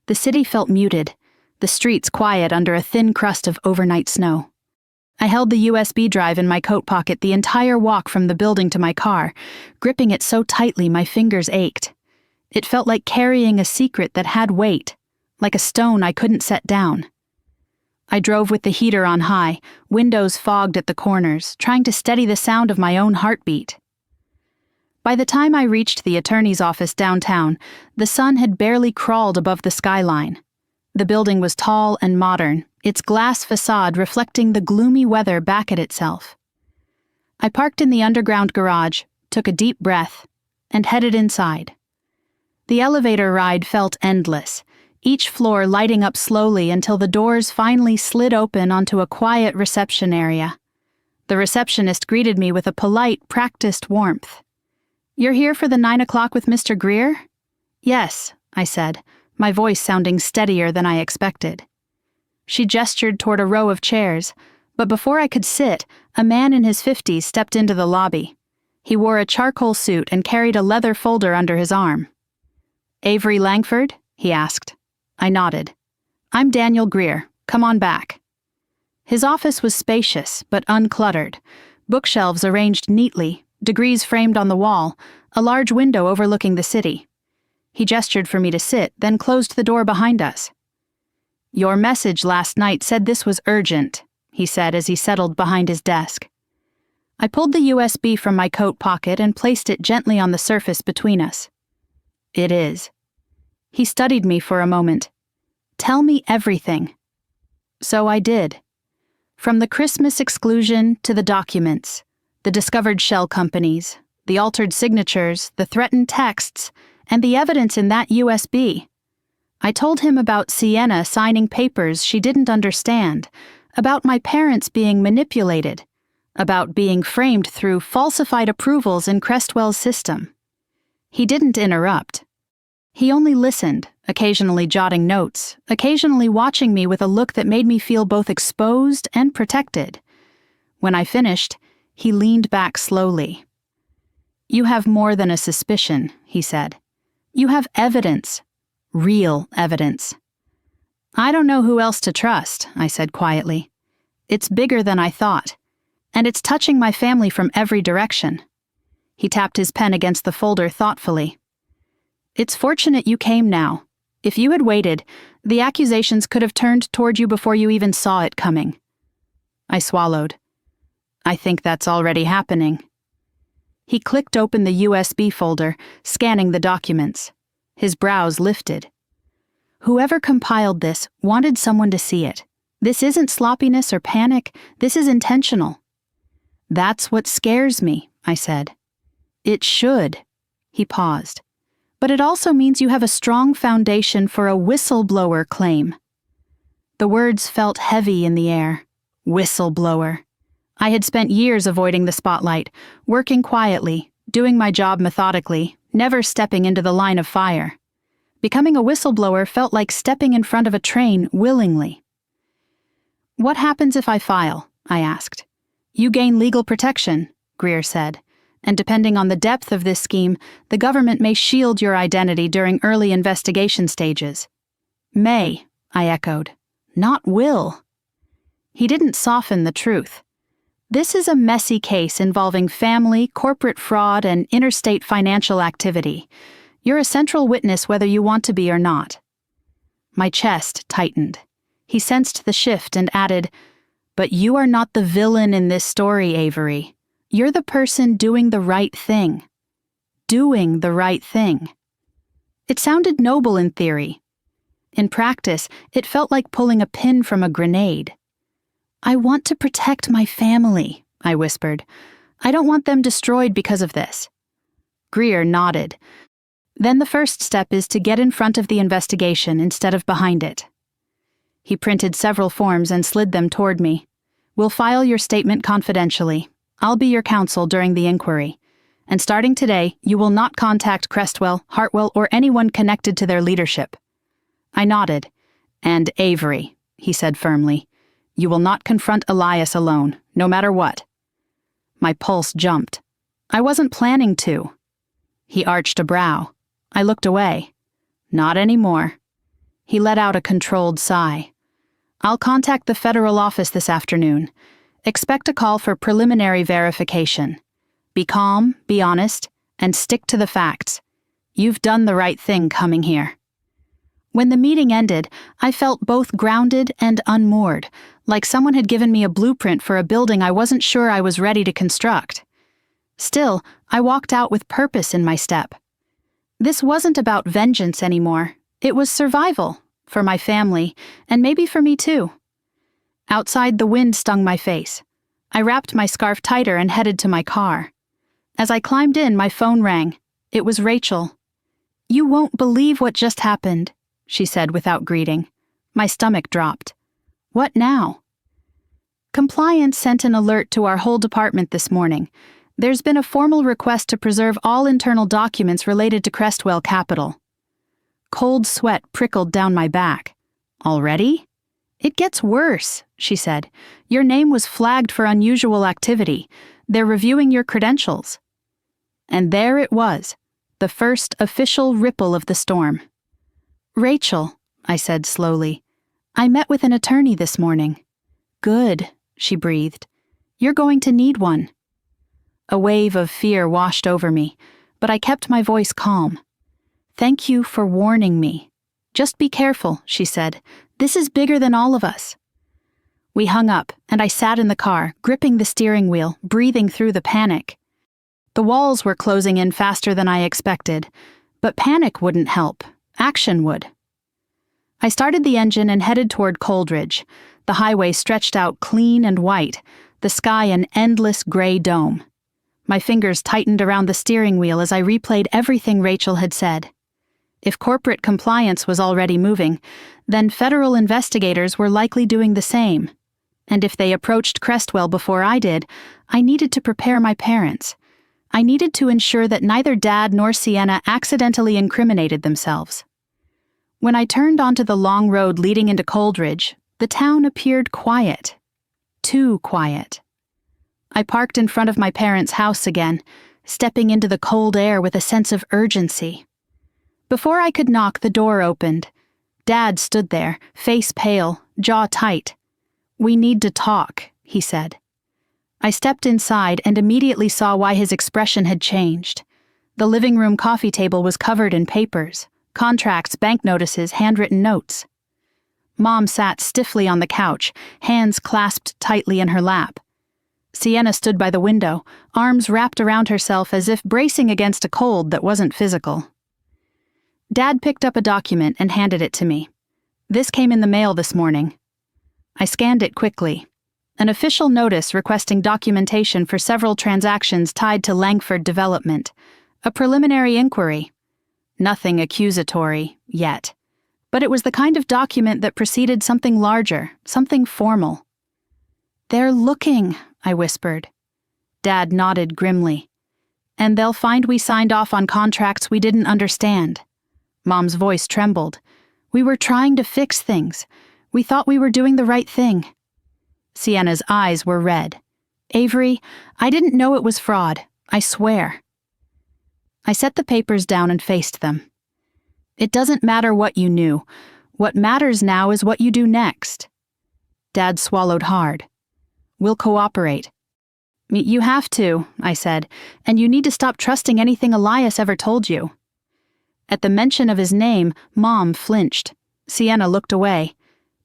The city felt muted, the streets quiet under a thin crust of overnight snow. I held the USB drive in my coat pocket the entire walk from the building to my car, gripping it so tightly my fingers ached. It felt like carrying a secret that had weight, like a stone I couldn't set down. I drove with the heater on high, windows fogged at the corners, trying to steady the sound of my own heartbeat. By the time I reached the attorney's office downtown, the sun had barely crawled above the skyline. The building was tall and modern, its glass facade reflecting the gloomy weather back at itself. I parked in the underground garage, took a deep breath, and headed inside. The elevator ride felt endless, each floor lighting up slowly until the doors finally slid open onto a quiet reception area. The receptionist greeted me with a polite, practiced warmth. You're here for the 9 o'clock with Mr. Greer? Yes, I said, my voice sounding steadier than I expected. She gestured toward a row of chairs, but before I could sit, a man in his 50s stepped into the lobby. He wore a charcoal suit and carried a leather folder under his arm. Avery Langford? He asked. I nodded. I'm Daniel Greer. Come on back. His office was spacious, but uncluttered. Bookshelves arranged neatly, degrees framed on the wall, a large window overlooking the city. He gestured for me to sit, then closed the door behind us. Your message last night said this was urgent, he said as he settled behind his desk. I pulled the USB from my coat pocket and placed it gently on the surface between us. It is. He studied me for a moment. Tell me everything. So I did. From the Christmas exclusion to the documents, the discovered shell companies, the altered signatures, the threatened texts, and the evidence in that USB. I told him about Sienna signing papers she didn't understand, about my parents being manipulated, about being framed through falsified approvals in Crestwell's system. He didn't interrupt. He only listened, occasionally jotting notes, occasionally watching me with a look that made me feel both exposed and protected. When I finished, he leaned back slowly. You have more than a suspicion, he said. You have evidence. Real evidence. I don't know who else to trust, I said quietly. It's bigger than I thought, and it's touching my family from every direction. He tapped his pen against the folder thoughtfully. It's fortunate you came now. If you had waited, the accusations could have turned toward you before you even saw it coming. I swallowed. I think that's already happening. He clicked open the USB folder, scanning the documents. His brows lifted. Whoever compiled this wanted someone to see it. This isn't sloppiness or panic, this is intentional. That's what scares me, I said. It should. He paused. But it also means you have a strong foundation for a whistleblower claim. The words felt heavy in the air. Whistleblower. I had spent years avoiding the spotlight, working quietly, doing my job methodically, never stepping into the line of fire. Becoming a whistleblower felt like stepping in front of a train willingly. What happens if I file? I asked. You gain legal protection, Greer said, and depending on the depth of this scheme, the government may shield your identity during early investigation stages. May, I echoed. Not will. He didn't soften the truth. This is a messy case involving family, corporate fraud, and interstate financial activity. You're a central witness whether you want to be or not. My chest tightened. He sensed the shift and added, But you are not the villain in this story, Avery. You're the person doing the right thing. Doing the right thing. It sounded noble in theory. In practice, it felt like pulling a pin from a grenade. I want to protect my family, I whispered. I don't want them destroyed because of this. Greer nodded. Then the first step is to get in front of the investigation instead of behind it. He printed several forms and slid them toward me. We'll file your statement confidentially. I'll be your counsel during the inquiry. And starting today, you will not contact Crestwell, Hartwell, or anyone connected to their leadership. I nodded. And Avery, he said firmly. You will not confront Elias alone, no matter what. My pulse jumped. I wasn't planning to. He arched a brow. I looked away. Not anymore. He let out a controlled sigh. I'll contact the federal office this afternoon. Expect a call for preliminary verification. Be calm, be honest, and stick to the facts. You've done the right thing coming here. When the meeting ended, I felt both grounded and unmoored, like someone had given me a blueprint for a building I wasn't sure I was ready to construct. Still, I walked out with purpose in my step. This wasn't about vengeance anymore. It was survival, for my family, and maybe for me too. Outside, the wind stung my face. I wrapped my scarf tighter and headed to my car. As I climbed in, my phone rang. It was Rachel. You won't believe what just happened, she said without greeting. My stomach dropped. What now? Compliance sent an alert to our whole department this morning. There's been a formal request to preserve all internal documents related to Crestwell Capital. Cold sweat prickled down my back. Already? It gets worse, she said. Your name was flagged for unusual activity. They're reviewing your credentials. And there it was, the first official ripple of the storm. Rachel, I said slowly, I met with an attorney this morning. Good, she breathed. You're going to need one. A wave of fear washed over me, but I kept my voice calm. Thank you for warning me. Just be careful, she said. This is bigger than all of us. We hung up, and I sat in the car, gripping the steering wheel, breathing through the panic. The walls were closing in faster than I expected, but panic wouldn't help. Action would. I started the engine and headed toward Coldridge. The highway stretched out clean and white, the sky an endless gray dome. My fingers tightened around the steering wheel as I replayed everything Rachel had said. If corporate compliance was already moving, then federal investigators were likely doing the same. And if they approached Crestwell before I did, I needed to prepare my parents. I needed to ensure that neither Dad nor Sienna accidentally incriminated themselves. When I turned onto the long road leading into Coldridge, the town appeared quiet. Too quiet. I parked in front of my parents' house again, stepping into the cold air with a sense of urgency. Before I could knock, the door opened. Dad stood there, face pale, jaw tight. We need to talk, he said. I stepped inside and immediately saw why his expression had changed. The living room coffee table was covered in papers, contracts, bank notices, handwritten notes. Mom sat stiffly on the couch, hands clasped tightly in her lap. Sienna stood by the window, arms wrapped around herself as if bracing against a cold that wasn't physical. Dad picked up a document and handed it to me. This came in the mail this morning. I scanned it quickly. An official notice requesting documentation for several transactions tied to Langford Development. A preliminary inquiry. Nothing accusatory, yet. But it was the kind of document that preceded something larger, something formal. "They're looking," I whispered. Dad nodded grimly. "And they'll find we signed off on contracts we didn't understand." Mom's voice trembled. "We were trying to fix things. We thought we were doing the right thing." Sienna's eyes were red. "Avery, I didn't know it was fraud. I swear." I set the papers down and faced them. "It doesn't matter what you knew. What matters now is what you do next." Dad swallowed hard. "We'll cooperate." "You have to," I said, "and you need to stop trusting anything Elias ever told you." At the mention of his name, Mom flinched. Sienna looked away.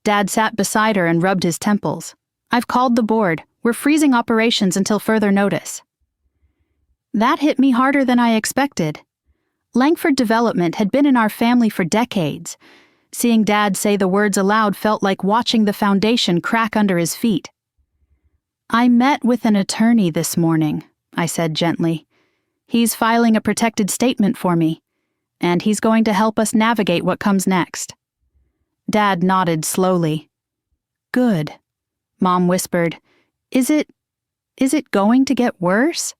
Dad sat beside her and rubbed his temples. "I've called the board. We're freezing operations until further notice." That hit me harder than I expected. Langford Development had been in our family for decades. Seeing Dad say the words aloud felt like watching the foundation crack under his feet. "I met with an attorney this morning," I said gently. "He's filing a protected statement for me, and he's going to help us navigate what comes next." Dad nodded slowly. "Good," Mom whispered. Is it going to get worse?"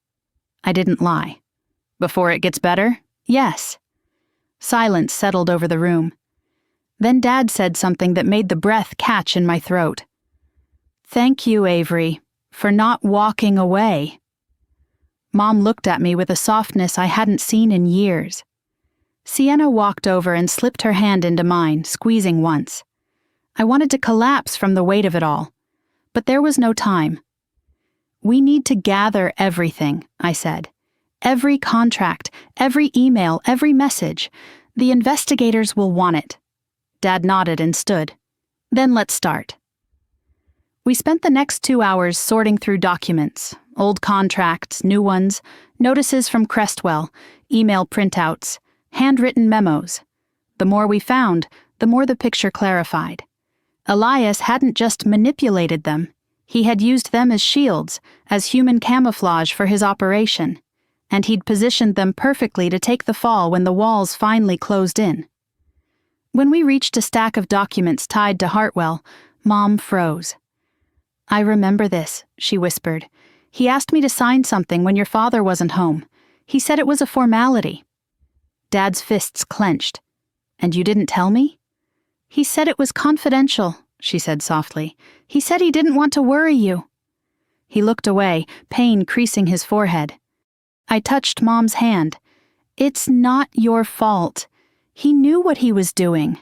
I didn't lie. "Before it gets better? Yes." Silence settled over the room. Then Dad said something that made the breath catch in my throat. "Thank you, Avery, for not walking away." Mom looked at me with a softness I hadn't seen in years. Sienna walked over and slipped her hand into mine, squeezing once. I wanted to collapse from the weight of it all, but there was no time. "We need to gather everything," I said. "Every contract, every email, every message. The investigators will want it." Dad nodded and stood. "Then let's start." We spent the next 2 hours sorting through documents, old contracts, new ones, notices from Crestwell, email printouts, handwritten memos. The more we found, the more the picture clarified. Elias hadn't just manipulated them. He had used them as shields, as human camouflage for his operation, and he'd positioned them perfectly to take the fall when the walls finally closed in. When we reached a stack of documents tied to Hartwell, Mom froze. "I remember this," she whispered. "He asked me to sign something when your father wasn't home. He said it was a formality." Dad's fists clenched. "And you didn't tell me?" "He said it was confidential," she said softly. "He said he didn't want to worry you." He looked away, pain creasing his forehead. I touched Mom's hand. "It's not your fault. He knew what he was doing."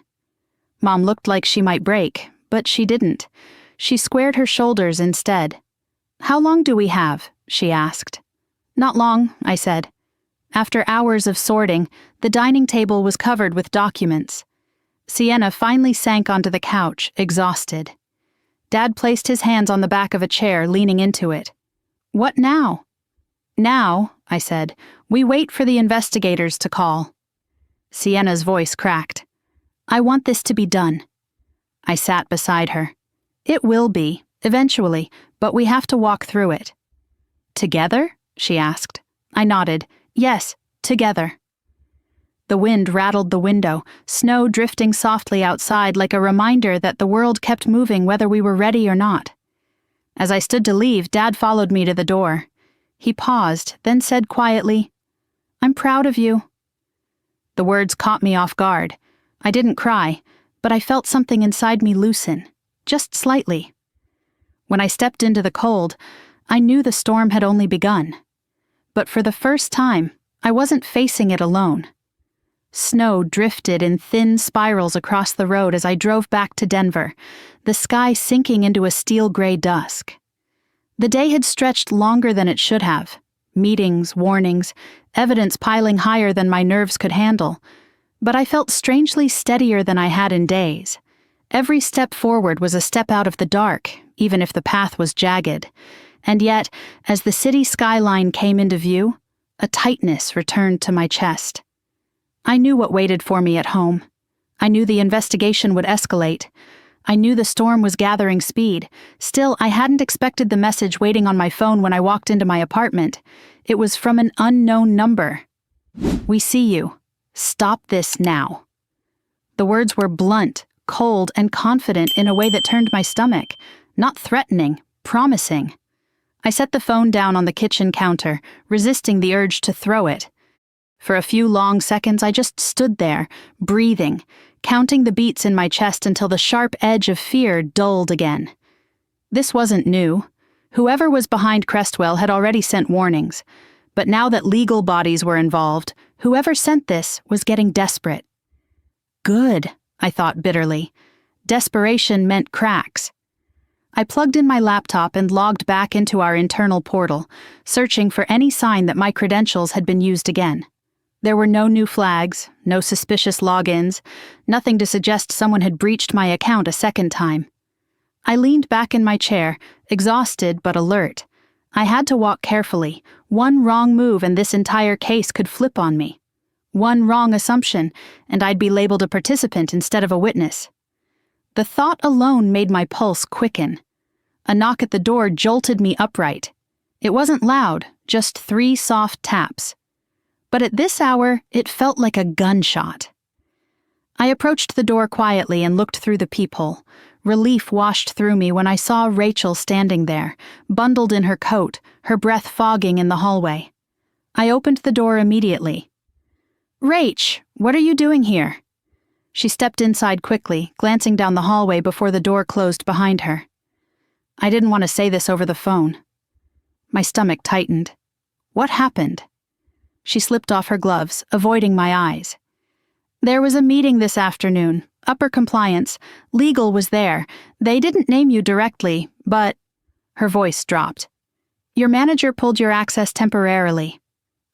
Mom looked like she might break, but she didn't. She squared her shoulders instead. "How long do we have?" she asked. "Not long," I said. After hours of sorting, the dining table was covered with documents. Sienna finally sank onto the couch, exhausted. Dad placed his hands on the back of a chair, leaning into it. "What now?" "Now," I said, "we wait for the investigators to call." Sienna's voice cracked. "I want this to be done." I sat beside her. "It will be, eventually, but we have to walk through it." "Together?" she asked. I nodded. "Yes, together." The wind rattled the window, snow drifting softly outside like a reminder that the world kept moving whether we were ready or not. As I stood to leave, Dad followed me to the door. He paused, then said quietly, "I'm proud of you." The words caught me off guard. I didn't cry, but I felt something inside me loosen, just slightly. When I stepped into the cold, I knew the storm had only begun. But for the first time, I wasn't facing it alone. Snow drifted in thin spirals across the road as I drove back to Denver, the sky sinking into a steel-gray dusk. The day had stretched longer than it should have. Meetings, warnings, evidence piling higher than my nerves could handle. But I felt strangely steadier than I had in days. Every step forward was a step out of the dark, even if the path was jagged. And yet, as the city skyline came into view, a tightness returned to my chest. I knew what waited for me at home. I knew the investigation would escalate. I knew the storm was gathering speed. Still, I hadn't expected the message waiting on my phone when I walked into my apartment. It was from an unknown number. "We see you. Stop this now." The words were blunt, cold, and confident in a way that turned my stomach. Not threatening, promising. I set the phone down on the kitchen counter, resisting the urge to throw it. For a few long seconds, I just stood there, breathing, counting the beats in my chest until the sharp edge of fear dulled again. This wasn't new. Whoever was behind Crestwell had already sent warnings. But now that legal bodies were involved, whoever sent this was getting desperate. Good, I thought bitterly. Desperation meant cracks. I plugged in my laptop and logged back into our internal portal, searching for any sign that my credentials had been used again. There were no new flags, no suspicious logins, nothing to suggest someone had breached my account a second time. I leaned back in my chair, exhausted but alert. I had to walk carefully. One wrong move and this entire case could flip on me. One wrong assumption, and I'd be labeled a participant instead of a witness. The thought alone made my pulse quicken. A knock at the door jolted me upright. It wasn't loud, just 3 soft taps. But at this hour, it felt like a gunshot. I approached the door quietly and looked through the peephole. Relief washed through me when I saw Rachel standing there, bundled in her coat, her breath fogging in the hallway. I opened the door immediately. "Rach, what are you doing here?" She stepped inside quickly, glancing down the hallway before the door closed behind her. I didn't want to say this over the phone. My stomach tightened. What happened? She slipped off her gloves, avoiding my eyes. "There was a meeting this afternoon. Upper compliance. Legal was there. They didn't name you directly, but..." Her voice dropped. "Your manager pulled your access temporarily."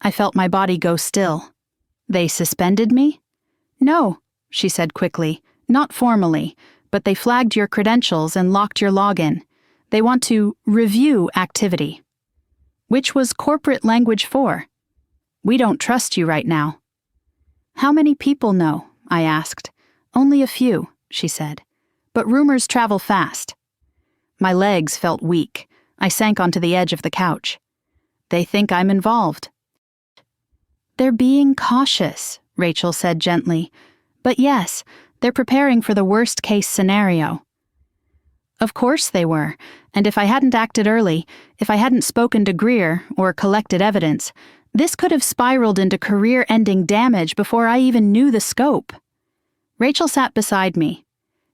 I felt my body go still. "They suspended me?" "No," she said quickly. "Not formally, but they flagged your credentials and locked your login. They want to review activity." Which was corporate language for. "We don't trust you right now." "How many people know?" I asked. "Only a few," she said. "But rumors travel fast." My legs felt weak. I sank onto the edge of the couch. "They think I'm involved." "They're being cautious," Rachel said gently. "But yes, they're preparing for the worst-case scenario." Of course they were, and if I hadn't acted early, if I hadn't spoken to Greer or collected evidence, this could have spiraled into career-ending damage before I even knew the scope. Rachel sat beside me.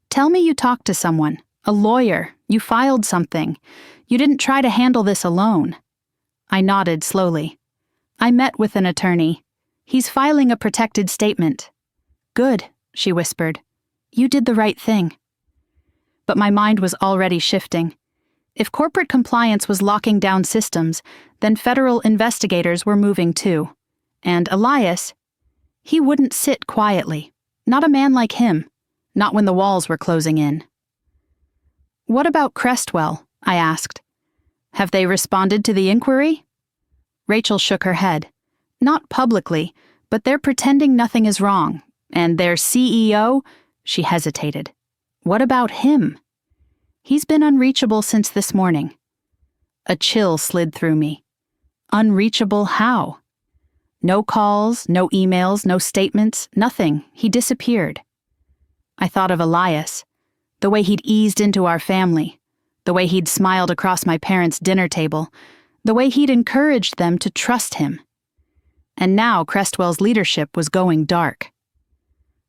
"Tell me you talked to someone, a lawyer, you filed something. You didn't try to handle this alone." I nodded slowly. "I met with an attorney. He's filing a protected statement." "Good," she whispered. "You did the right thing." But my mind was already shifting. If corporate compliance was locking down systems, then federal investigators were moving too. And Elias, he wouldn't sit quietly. Not a man like him. Not when the walls were closing in. "What about Crestwell?" I asked. "Have they responded to the inquiry?" Rachel shook her head. "Not publicly, but they're pretending nothing is wrong. And their CEO?" She hesitated. "What about him?" "He's been unreachable since this morning." A chill slid through me. Unreachable how? No calls, no emails, no statements, nothing. He disappeared. I thought of Elias, the way he'd eased into our family, the way he'd smiled across my parents' dinner table, the way he'd encouraged them to trust him. And now Crestwell's leadership was going dark.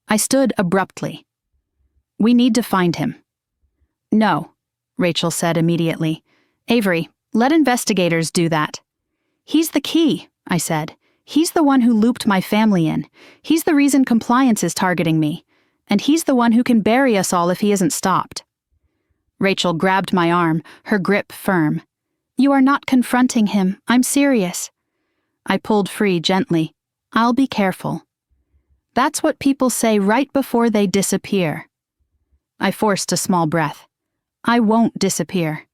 I stood abruptly. "We need to find him." "No," Rachel said immediately. "Avery, let investigators do that." "He's the key," I said. "He's the one who looped my family in. He's the reason compliance is targeting me. And he's the one who can bury us all if he isn't stopped." Rachel grabbed my arm, her grip firm. "You are not confronting him. I'm serious." I pulled free gently. "I'll be careful." That's what people say right before they disappear. I forced a small breath. "I won't disappear."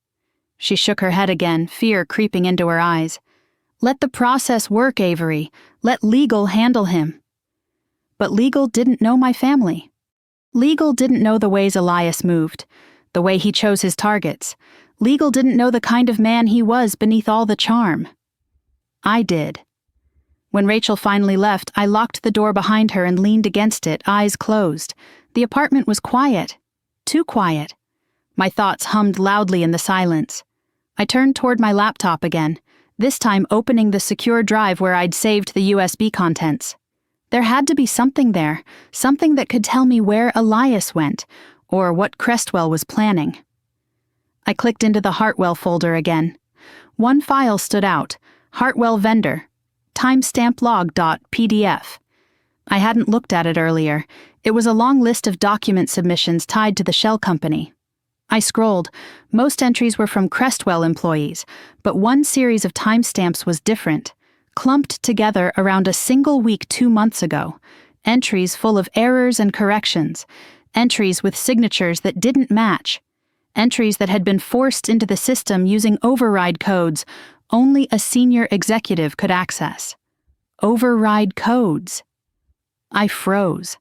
She shook her head again, fear creeping into her eyes. "Let the process work, Avery. Let legal handle him." But Legal didn't know my family. Legal didn't know the ways Elias moved, the way he chose his targets. Legal didn't know the kind of man he was beneath all the charm. I did. When Rachel finally left, I locked the door behind her and leaned against it, eyes closed. The apartment was quiet. Too quiet. My thoughts hummed loudly in the silence. I turned toward my laptop again, this time opening the secure drive where I'd saved the USB contents. There had to be something there, something that could tell me where Elias went, or what Crestwell was planning. I clicked into the Hartwell folder again. One file stood out, Hartwell Vendor, timestamplog.pdf. I hadn't looked at it earlier. It was a long list of document submissions tied to the shell company. I scrolled. Most entries were from Crestwell employees, but one series of timestamps was different, clumped together around a single week 2 months ago. Entries full of errors and corrections. Entries with signatures that didn't match. Entries that had been forced into the system using override codes only a senior executive could access. Override codes. I froze.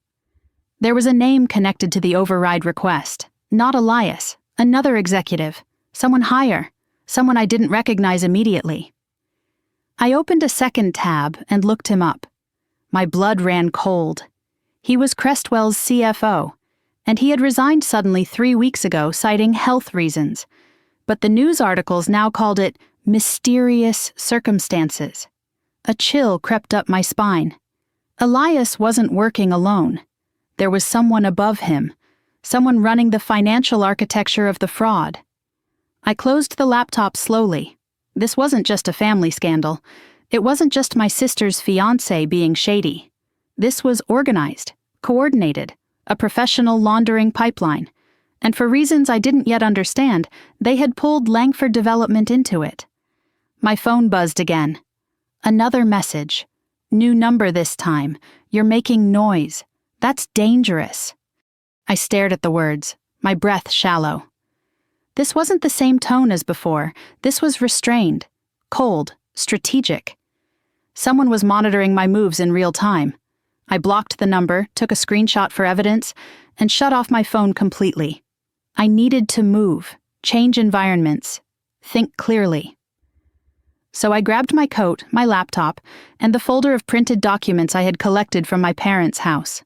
There was a name connected to the override request. Not Elias, another executive, someone higher, someone I didn't recognize immediately. I opened a second tab and looked him up. My blood ran cold. He was Crestwell's CFO, and he had resigned suddenly 3 weeks ago, citing health reasons. But the news articles now called it mysterious circumstances. A chill crept up my spine. Elias wasn't working alone. There was someone above him, someone running the financial architecture of the fraud. I closed the laptop slowly. This wasn't just a family scandal. It wasn't just my sister's fiancé being shady. This was organized, coordinated, a professional laundering pipeline. And for reasons I didn't yet understand, they had pulled Langford Development into it. My phone buzzed again. Another message. New number this time. You're making noise. That's dangerous. I stared at the words, my breath shallow. This wasn't the same tone as before. This was restrained, cold, strategic. Someone was monitoring my moves in real time. I blocked the number, took a screenshot for evidence, and shut off my phone completely. I needed to move, change environments, think clearly. So I grabbed my coat, my laptop, and the folder of printed documents I had collected from my parents' house.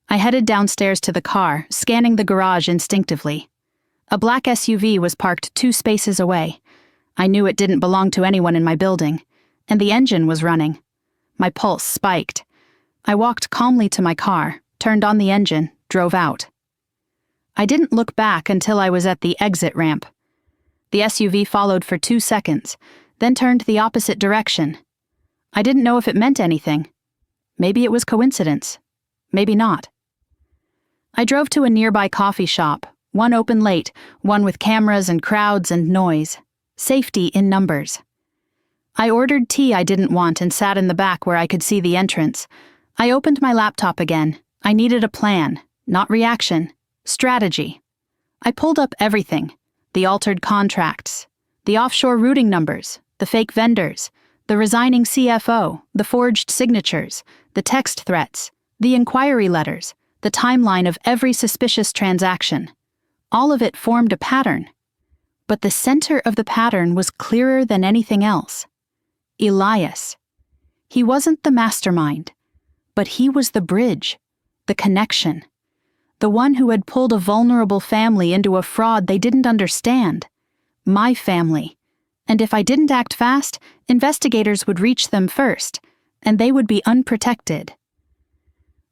I headed downstairs to the car, scanning the garage instinctively. A black SUV was parked 2 spaces away. I knew it didn't belong to anyone in my building, and the engine was running. My pulse spiked. I walked calmly to my car, turned on the engine, drove out. I didn't look back until I was at the exit ramp. The SUV followed for 2 seconds, then turned the opposite direction. I didn't know if it meant anything. Maybe it was coincidence. Maybe not. I drove to a nearby coffee shop, one open late, one with cameras and crowds and noise. Safety in numbers. I ordered tea I didn't want and sat in the back where I could see the entrance. I opened my laptop again. I needed a plan, not reaction. Strategy. I pulled up everything. The altered contracts. The offshore routing numbers. The fake vendors. The resigning CFO. The forged signatures. The text threats. The inquiry letters. The timeline of every suspicious transaction. All of it formed a pattern. But the center of the pattern was clearer than anything else. Elias. He wasn't the mastermind, but he was the bridge, the connection, the one who had pulled a vulnerable family into a fraud they didn't understand. My family. And if I didn't act fast, investigators would reach them first, and they would be unprotected.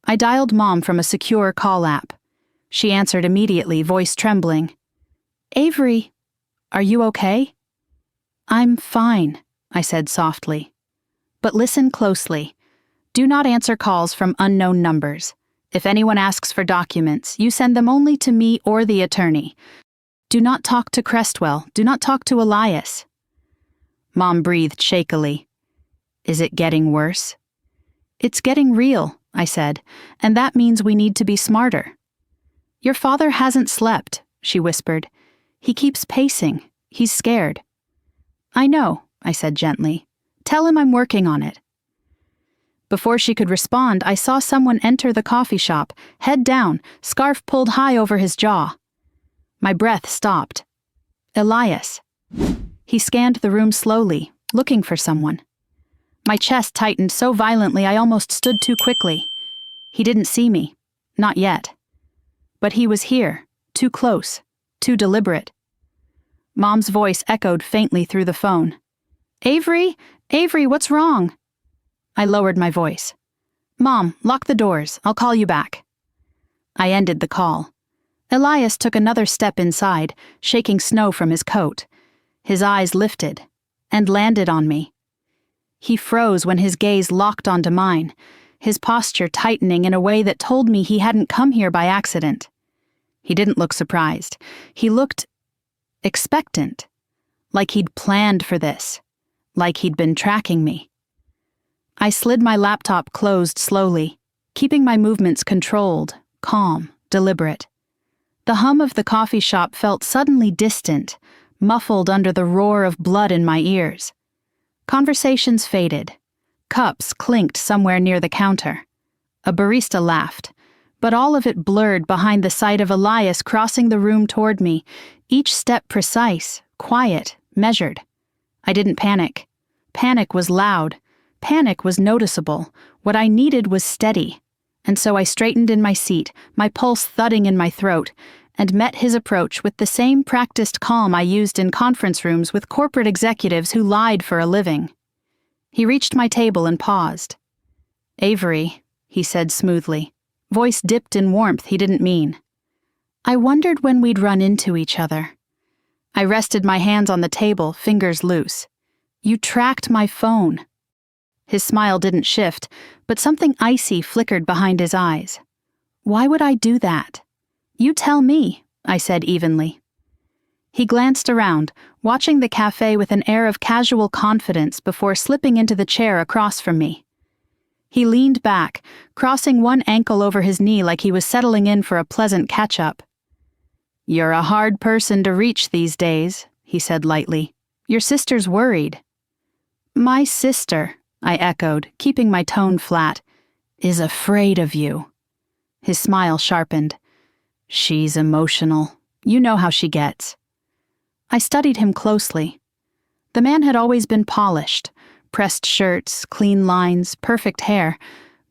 I dialed Mom from a secure call app. She answered immediately, voice trembling. "Avery, are you okay?" "I'm fine," I said softly. "But listen closely. Do not answer calls from unknown numbers. If anyone asks for documents, you send them only to me or the attorney. Do not talk to Crestwell. Do not talk to Elias." Mom breathed shakily. "Is it getting worse?" "It's getting real," I said, "and that means we need to be smarter." "Your father hasn't slept," she whispered. "He keeps pacing. He's scared." "I know," I said gently. "Tell him I'm working on it." Before she could respond, I saw someone enter the coffee shop, head down, scarf pulled high over his jaw. My breath stopped. Elias. He scanned the room slowly, looking for someone. My chest tightened so violently I almost stood too quickly. He didn't see me. Not yet. But he was here, too close, too deliberate. Mom's voice echoed faintly through the phone. Avery? Avery, what's wrong? I lowered my voice. Mom, lock the doors. I'll call you back. I ended the call. Elias took another step inside, shaking snow from his coat. His eyes lifted and landed on me. He froze when his gaze locked onto mine, his posture tightening in a way that told me he hadn't come here by accident. He didn't look surprised. He looked expectant, like he'd planned for this, like he'd been tracking me. I slid my laptop closed slowly, keeping my movements controlled, calm, deliberate. The hum of the coffee shop felt suddenly distant, muffled under the roar of blood in my ears. Conversations faded. Cups clinked somewhere near the counter. A barista laughed, but all of it blurred behind the sight of Elias crossing the room toward me, each step precise, quiet, measured. I didn't panic. Panic was loud. Panic was noticeable. What I needed was steady. And so I straightened in my seat, my pulse thudding in my throat, and met his approach with the same practiced calm I used in conference rooms with corporate executives who lied for a living. He reached my table and paused. Avery, he said smoothly, voice dipped in warmth he didn't mean. I wondered when we'd run into each other. I rested my hands on the table, fingers loose. You tracked my phone. His smile didn't shift, but something icy flickered behind his eyes. Why would I do that? You tell me, I said evenly. He glanced around, watching the cafe with an air of casual confidence before slipping into the chair across from me. He leaned back, crossing one ankle over his knee like he was settling in for a pleasant catch-up. You're a hard person to reach these days, he said lightly. Your sister's worried. My sister, I echoed, keeping my tone flat, is afraid of you. His smile sharpened. She's emotional. You know how she gets. I studied him closely. The man had always been polished, pressed shirts, clean lines, perfect hair,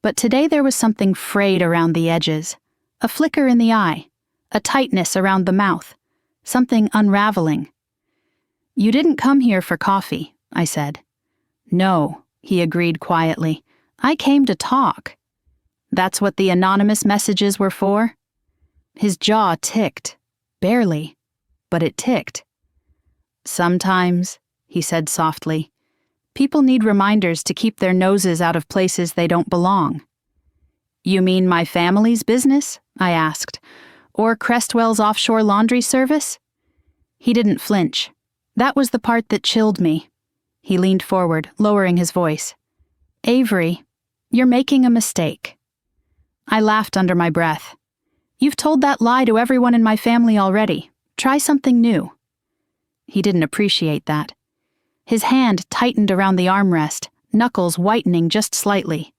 but today there was something frayed around the edges, a flicker in the eye, a tightness around the mouth, something unraveling. You didn't come here for coffee, I said. No, he agreed quietly. I came to talk. That's what the anonymous messages were for? His jaw ticked. Barely, but it ticked. Sometimes, he said softly, people need reminders to keep their noses out of places they don't belong. You mean my family's business? I asked. Or Crestwell's offshore laundry service? He didn't flinch. That was the part that chilled me. He leaned forward, lowering his voice. Avery, you're making a mistake. I laughed under my breath. You've told that lie to everyone in my family already. Try something new. He didn't appreciate that. His hand tightened around the armrest, knuckles whitening just slightly.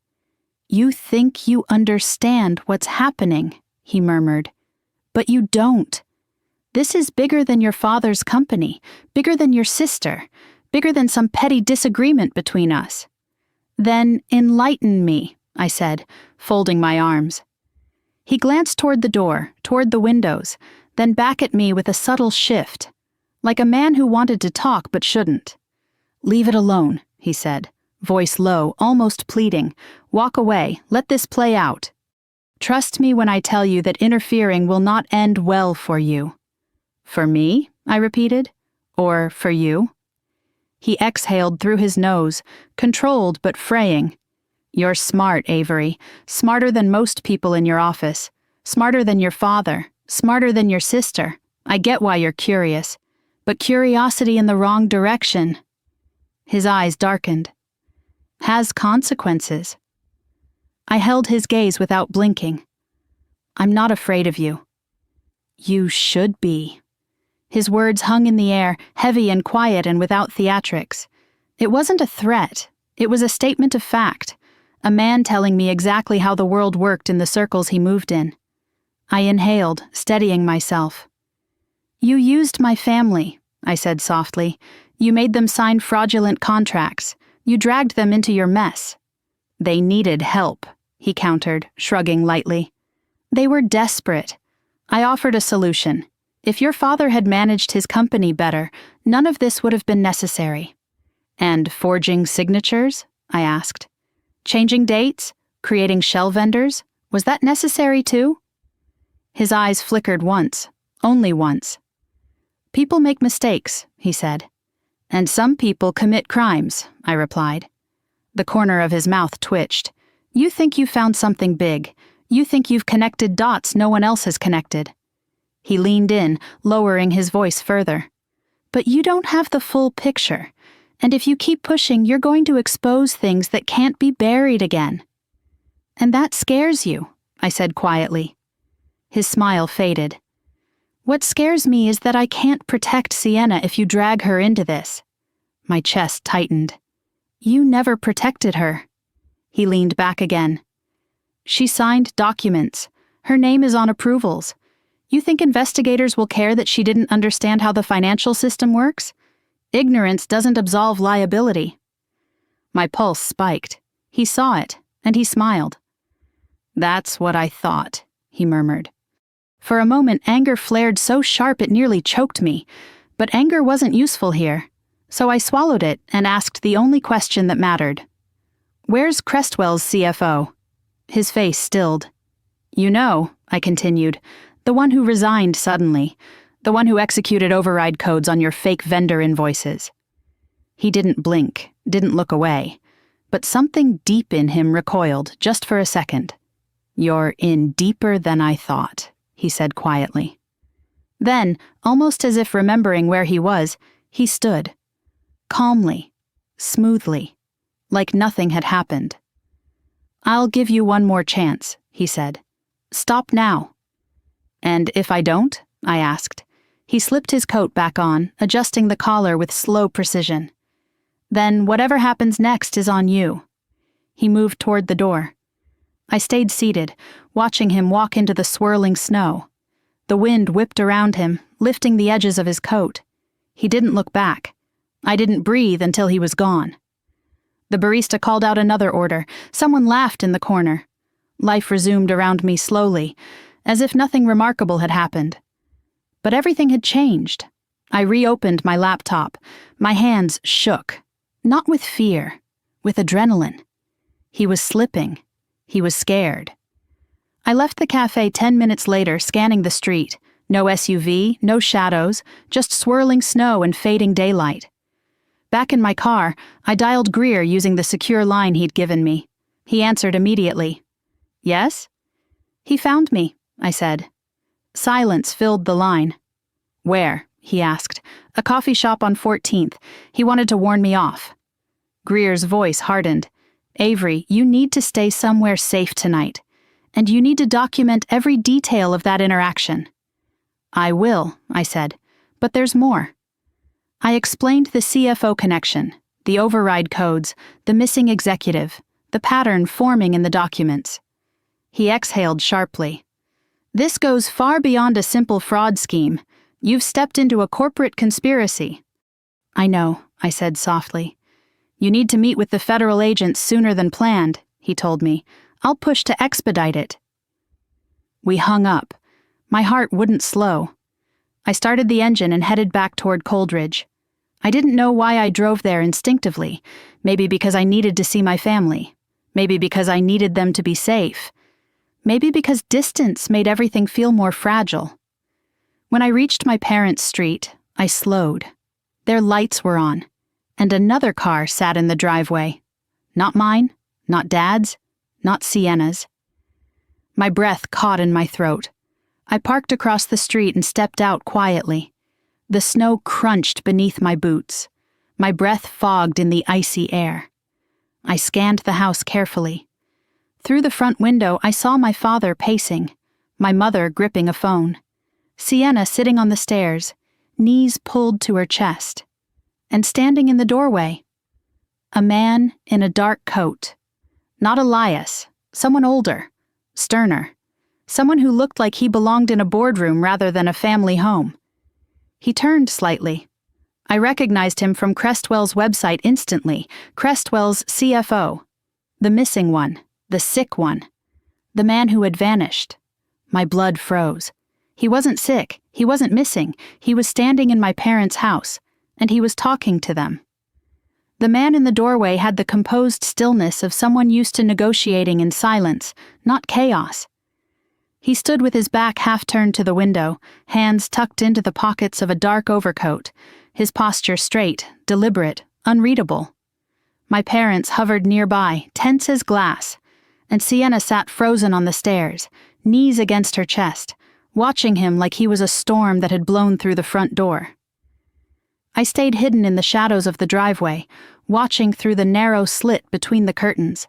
You think you understand what's happening, he murmured. But you don't. This is bigger than your father's company, bigger than your sister, bigger than some petty disagreement between us. Then enlighten me, I said, folding my arms. He glanced toward the door, toward the windows, then back at me with a subtle shift, like a man who wanted to talk but shouldn't. Leave it alone, he said, voice low, almost pleading. Walk away, let this play out. Trust me when I tell you that interfering will not end well for you. For me? I repeated. Or for you? He exhaled through his nose, controlled but fraying. You're smart, Avery, smarter than most people in your office, smarter than your father, smarter than your sister. I get why you're curious, but curiosity in the wrong direction. His eyes darkened. Has consequences. I held his gaze without blinking. I'm not afraid of you. You should be. His words hung in the air, heavy and quiet and without theatrics. It wasn't a threat. It was a statement of fact. a man telling me exactly how the world worked in the circles he moved in. I inhaled, steadying myself. "You used my family," I said softly. "You made them sign fraudulent contracts. You dragged them into your mess." "They needed help," he countered, shrugging lightly. "They were desperate. I offered a solution. If your father had managed his company better, none of this would have been necessary." "And forging signatures?" I asked. "Changing dates? Creating shell vendors? Was that necessary too?" His eyes flickered once, only once. "People make mistakes," he said. "And some people commit crimes," I replied. The corner of his mouth twitched. "You think you found something big. You think you've connected dots no one else has connected." He leaned in, lowering his voice further. "But you don't have the full picture. And if you keep pushing, you're going to expose things that can't be buried again." "And that scares you," I said quietly. His smile faded. "What scares me is that I can't protect Sienna if you drag her into this." My chest tightened. "You never protected her." He leaned back again. "She signed documents. Her name is on approvals. You think investigators will care that she didn't understand how the financial system works? Ignorance doesn't absolve liability." My pulse spiked. He saw it, and he smiled. "That's what I thought," he murmured. For a moment, anger flared so sharp it nearly choked me, but anger wasn't useful here, so I swallowed it and asked the only question that mattered. "Where's Crestwell's CFO?" His face stilled. "You know," I continued, "the one who resigned suddenly, the one who executed override codes on your fake vendor invoices." He didn't blink, didn't look away, but something deep in him recoiled just for a second. "You're in deeper than I thought," he said quietly. Then, almost as if remembering where he was, he stood. Calmly, smoothly, like nothing had happened. "I'll give you one more chance," he said. "Stop now." "And if I don't?" I asked. He slipped his coat back on, adjusting the collar with slow precision. "Then whatever happens next is on you." He moved toward the door. I stayed seated, watching him walk into the swirling snow. The wind whipped around him, lifting the edges of his coat. He didn't look back. I didn't breathe until he was gone. The barista called out another order. Someone laughed in the corner. Life resumed around me slowly, as if nothing remarkable had happened. But everything had changed. I reopened my laptop. My hands shook. Not with fear, with adrenaline. He was slipping. He was scared. I left the cafe 10 minutes later, scanning the street. No SUV, no shadows, just swirling snow and fading daylight. Back in my car, I dialed Greer using the secure line he'd given me. He answered immediately. "Yes?" "He found me," I said. Silence filled the line. "Where?" he asked. "A coffee shop on 14th. He wanted to warn me off." Greer's voice hardened. "Avery, you need to stay somewhere safe tonight, and you need to document every detail of that interaction." "I will," I said, "but there's more." I explained the CFO connection, the override codes, the missing executive, the pattern forming in the documents. He exhaled sharply. "This goes far beyond a simple fraud scheme. You've stepped into a corporate conspiracy." "I know," I said softly. "You need to meet with the federal agents sooner than planned," he told me. "I'll push to expedite it." We hung up. My heart wouldn't slow. I started the engine and headed back toward Coldridge. I didn't know why I drove there instinctively. Maybe because I needed to see my family. Maybe because I needed them to be safe. Maybe because distance made everything feel more fragile. When I reached my parents' street, I slowed. Their lights were on, and another car sat in the driveway. Not mine, not Dad's, not Sienna's. My breath caught in my throat. I parked across the street and stepped out quietly. The snow crunched beneath my boots. My breath fogged in the icy air. I scanned the house carefully. Through the front window, I saw my father pacing, my mother gripping a phone, Sienna sitting on the stairs, knees pulled to her chest. And standing in the doorway, a man in a dark coat, Not Elias. Someone older. Sterner. Someone who looked like he belonged in a boardroom rather than a family home. He turned slightly. I recognized him from Crestwell's website instantly. Crestwell's CFO. The missing one. The sick one. The man who had vanished. My blood froze. He wasn't sick. He wasn't missing. He was standing in my parents' house, and he was talking to them. The man in the doorway had the composed stillness of someone used to negotiating in silence, not chaos. He stood with his back half-turned to the window, hands tucked into the pockets of a dark overcoat, his posture straight, deliberate, unreadable. My parents hovered nearby, tense as glass, and Sienna sat frozen on the stairs, knees against her chest, watching him like he was a storm that had blown through the front door. I stayed hidden in the shadows of the driveway, watching through the narrow slit between the curtains.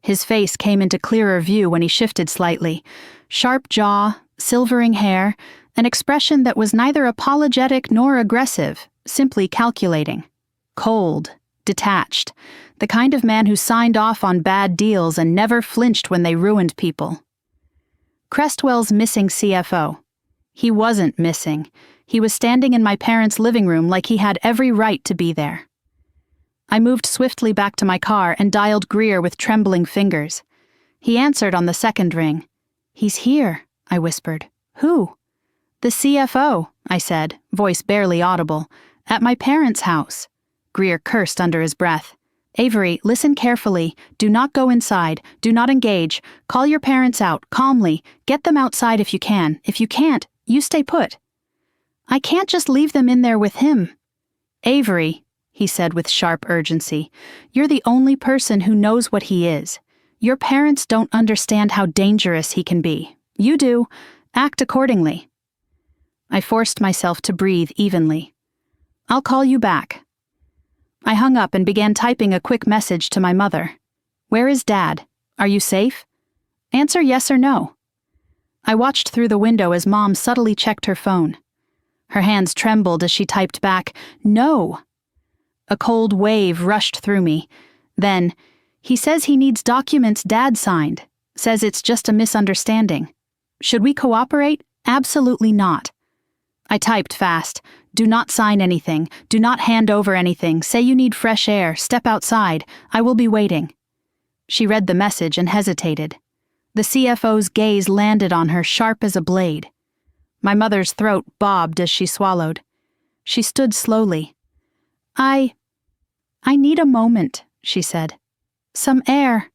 His face came into clearer view when he shifted slightly. Sharp jaw, silvering hair, an expression that was neither apologetic nor aggressive, simply calculating. Cold, detached, the kind of man who signed off on bad deals and never flinched when they ruined people. Crestwell's missing CFO. He wasn't missing. He was standing in my parents' living room like he had every right to be there. I moved swiftly back to my car and dialed Greer with trembling fingers. He answered on the second ring. "He's here," I whispered. "Who?" "The CFO," I said, voice barely audible. "At my parents' house." Greer cursed under his breath. "Avery, listen carefully. Do not go inside. Do not engage. Call your parents out, calmly. Get them outside if you can. If you can't, you stay put." "I can't just leave them in there with him." "Avery," he said with sharp urgency, "you're the only person who knows what he is. Your parents don't understand how dangerous he can be. You do. Act accordingly." I forced myself to breathe evenly. "I'll call you back." I hung up and began typing a quick message to my mother. "Where is Dad? Are you safe? Answer yes or no." I watched through the window as Mom subtly checked her phone. Her hands trembled as she typed back, "No." A cold wave rushed through me. Then, "He says he needs documents Dad signed. Says it's just a misunderstanding. Should we cooperate? Absolutely not." I typed fast. "Do not sign anything. Do not hand over anything. Say you need fresh air. Step outside. I will be waiting." She read the message and hesitated. The CFO's gaze landed on her sharp as a blade. My mother's throat bobbed as she swallowed. She stood slowly. I need a moment," she said. "Some air."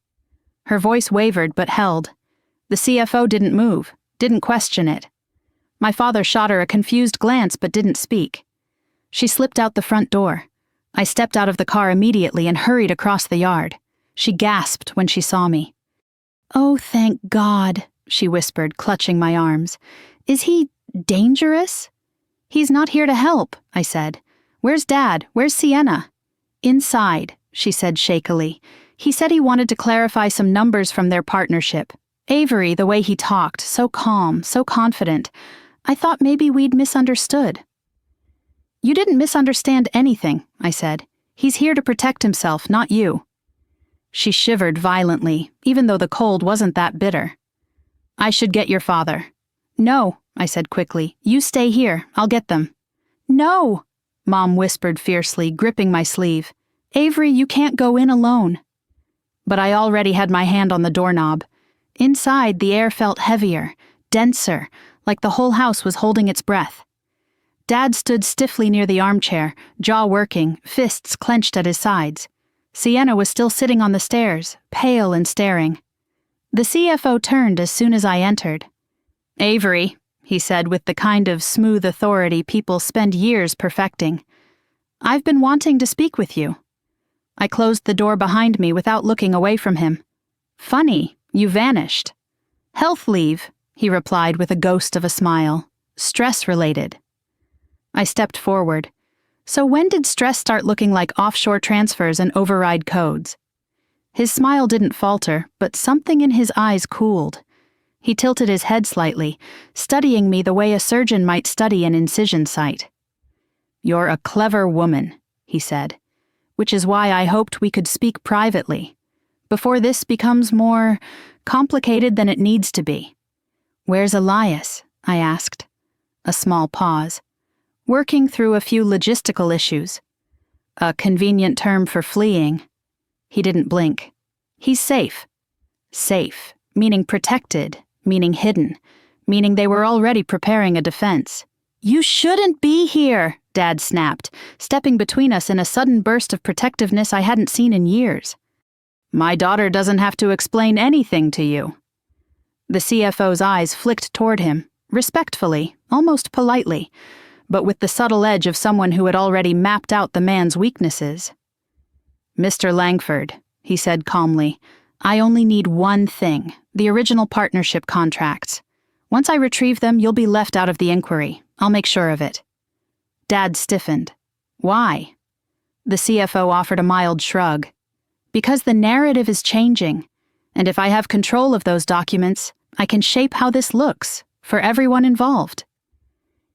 Her voice wavered but held. The CFO didn't move, didn't question it. My father shot her a confused glance but didn't speak. She slipped out the front door. I stepped out of the car immediately and hurried across the yard. She gasped when she saw me. "Oh, thank God," she whispered, clutching my arms. "Is he dangerous?" "He's not here to help," I said. "Where's Dad? Where's Sienna?" "Inside," she said shakily. "He said he wanted to clarify some numbers from their partnership. Avery, the way he talked, so calm, so confident. I thought maybe we'd misunderstood." "You didn't misunderstand anything," I said. "He's here to protect himself, not you." She shivered violently, even though the cold wasn't that bitter. "I should get your father." "No," I said quickly. "You stay here. I'll get them." "No," Mom whispered fiercely, gripping my sleeve. "Avery, you can't go in alone." But I already had my hand on the doorknob. Inside, the air felt heavier, denser, like the whole house was holding its breath. Dad stood stiffly near the armchair, jaw working, fists clenched at his sides. Sienna was still sitting on the stairs, pale and staring. The CFO turned as soon as I entered. "Avery," he said with the kind of smooth authority people spend years perfecting. "I've been wanting to speak with you." I closed the door behind me without looking away from him. "Funny, you vanished." "Health leave," he replied with a ghost of a smile. "Stress-related." I stepped forward. "So when did stress start looking like offshore transfers and override codes?" His smile didn't falter, but something in his eyes cooled. He tilted his head slightly, studying me the way a surgeon might study an incision site. "You're a clever woman," he said, "which is why I hoped we could speak privately. before this becomes more complicated than it needs to be. Where's Elias? I asked. A small pause. Working through a few logistical issues. A convenient term for fleeing. He didn't blink. He's safe. Safe, meaning protected, meaning hidden, meaning they were already preparing a defense. You shouldn't be here, Dad snapped, stepping between us in a sudden burst of protectiveness I hadn't seen in years. My daughter doesn't have to explain anything to you. The CFO's eyes flicked toward him, respectfully, almost politely, but with the subtle edge of someone who had already mapped out the man's weaknesses. Mr. Langford, he said calmly, I only need one thing, the original partnership contracts. Once I retrieve them, you'll be left out of the inquiry. I'll make sure of it. Dad stiffened. Why? The CFO offered a mild shrug. Because the narrative is changing, and if I have control of those documents, I can shape how this looks, for everyone involved.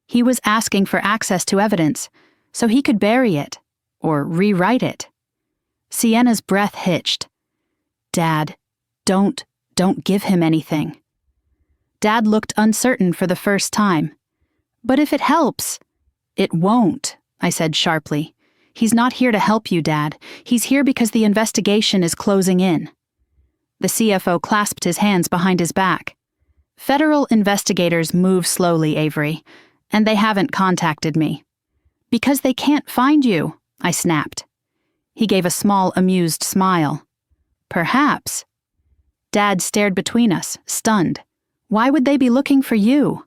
He was asking for access to evidence, so he could bury it, or rewrite it. Sienna's breath hitched. Dad, don't give him anything. Dad looked uncertain for the first time. But if it helps. It won't, I said sharply. He's not here to help you, Dad. He's here because the investigation is closing in. The CFO clasped his hands behind his back. Federal investigators move slowly, Avery, and they haven't contacted me. Because they can't find you, I snapped. He gave a small, amused smile. Perhaps. Dad stared between us, stunned. Why would they be looking for you?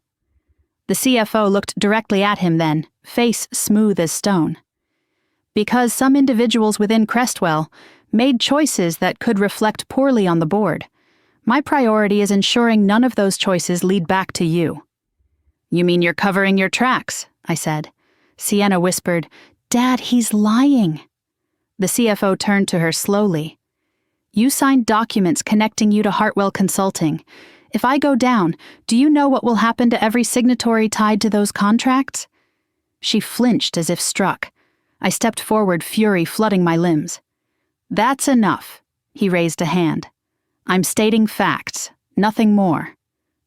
The CFO looked directly at him then, face smooth as stone. Because some individuals within Crestwell made choices that could reflect poorly on the board. My priority is ensuring none of those choices lead back to you. You mean you're covering your tracks, I said. Sienna whispered, Dad, he's lying. The CFO turned to her slowly. You signed documents connecting you to Hartwell Consulting. If I go down, do you know what will happen to every signatory tied to those contracts? She flinched as if struck. I stepped forward, fury flooding my limbs. That's enough, he raised a hand. I'm stating facts, nothing more.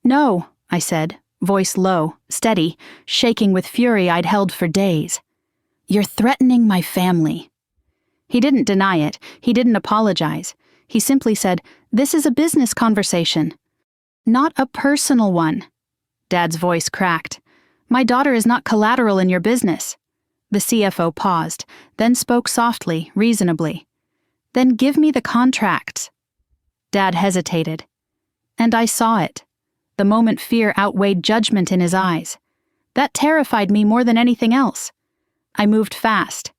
No, I said, voice low, steady, shaking with fury I'd held for days. You're threatening my family. He didn't deny it, he didn't apologize. He simply said, this is a business conversation. Not a personal one. Dad's voice cracked. My daughter is not collateral in your business. The CFO paused, then spoke softly, reasonably. Then give me the contracts. Dad hesitated. And I saw it. The moment fear outweighed judgment in his eyes. That terrified me more than anything else. I moved fast.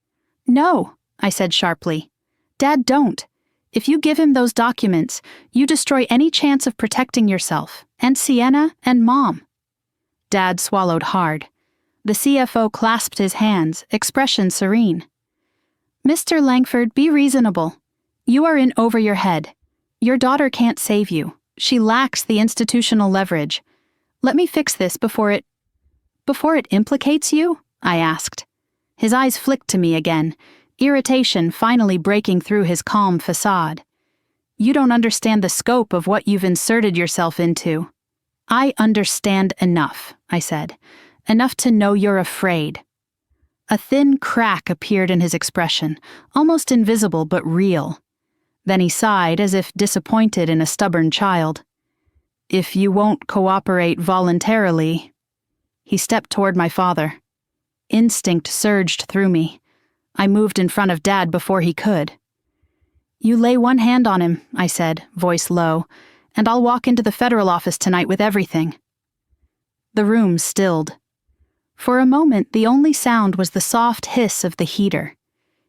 No, I said sharply. Dad, don't. If you give him those documents, you destroy any chance of protecting yourself, and Sienna, and Mom. Dad swallowed hard. The CFO clasped his hands, expression serene. Mr. Langford, be reasonable. You are in over your head. Your daughter can't save you. She lacks the institutional leverage. Let me fix this before it implicates you? I asked. His eyes flicked to me again, irritation finally breaking through his calm facade. You don't understand the scope of what you've inserted yourself into. I understand enough, I said. Enough to know you're afraid. A thin crack appeared in his expression, almost invisible but real. Then he sighed as if disappointed in a stubborn child. If you won't cooperate voluntarily. He stepped toward my father. Instinct surged through me. I moved in front of Dad before he could. You lay one hand on him, I said, voice low, and I'll walk into the federal office tonight with everything. The room stilled. For a moment, the only sound was the soft hiss of the heater.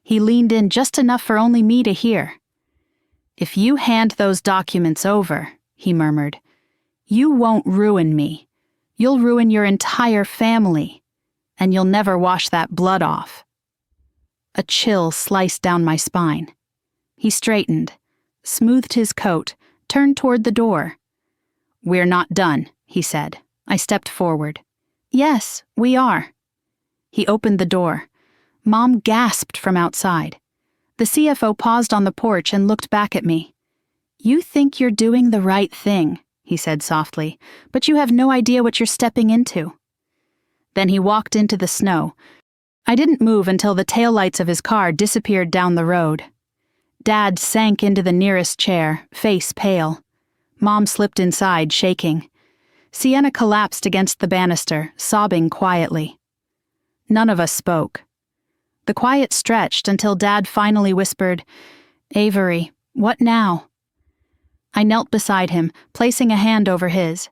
He leaned in just enough for only me to hear. If you hand those documents over, he murmured, you won't ruin me. You'll ruin your entire family, and you'll never wash that blood off. A chill sliced down my spine. He straightened, smoothed his coat, turned toward the door. We're not done, he said. I stepped forward. Yes, we are. He opened the door. Mom gasped from outside. The CFO paused on the porch and looked back at me. "You think you're doing the right thing," he said softly, "but you have no idea what you're stepping into." Then he walked into the snow. I didn't move until the taillights of his car disappeared down the road. Dad sank into the nearest chair, face pale. Mom slipped inside, shaking. Sienna collapsed against the banister, sobbing quietly. None of us spoke. The quiet stretched until Dad finally whispered, "Avery, what now?" I knelt beside him, placing a hand over his.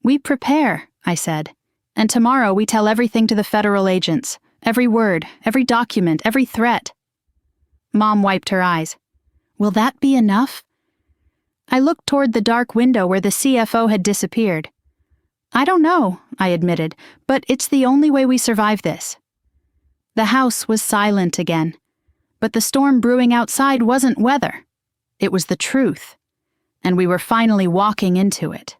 "We prepare," I said, "and tomorrow we tell everything to the federal agents. Every word, every document, every threat." Mom wiped her eyes. "Will that be enough?" I looked toward the dark window where the CFO had disappeared. "I don't know," I admitted, "but it's the only way we survive this." The house was silent again, but the storm brewing outside wasn't weather. It was the truth, and we were finally walking into it.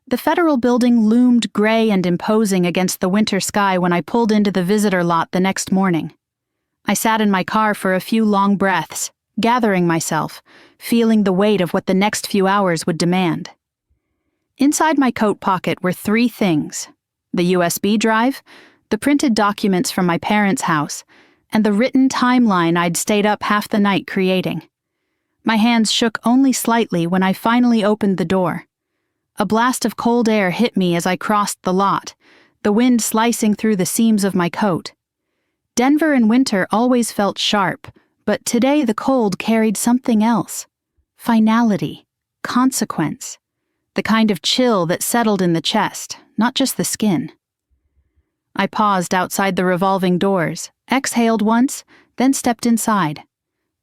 The federal building loomed gray and imposing against the winter sky when I pulled into the visitor lot the next morning. I sat in my car for a few long breaths, gathering myself, feeling the weight of what the next few hours would demand. Inside my coat pocket were 3 things: the USB drive, the printed documents from my parents' house, and the written timeline I'd stayed up half the night creating. My hands shook only slightly when I finally opened the door. A blast of cold air hit me as I crossed the lot, the wind slicing through the seams of my coat. Denver in winter always felt sharp, but today the cold carried something else. Finality, consequence, the kind of chill that settled in the chest, not just the skin. I paused outside the revolving doors, exhaled once, then stepped inside.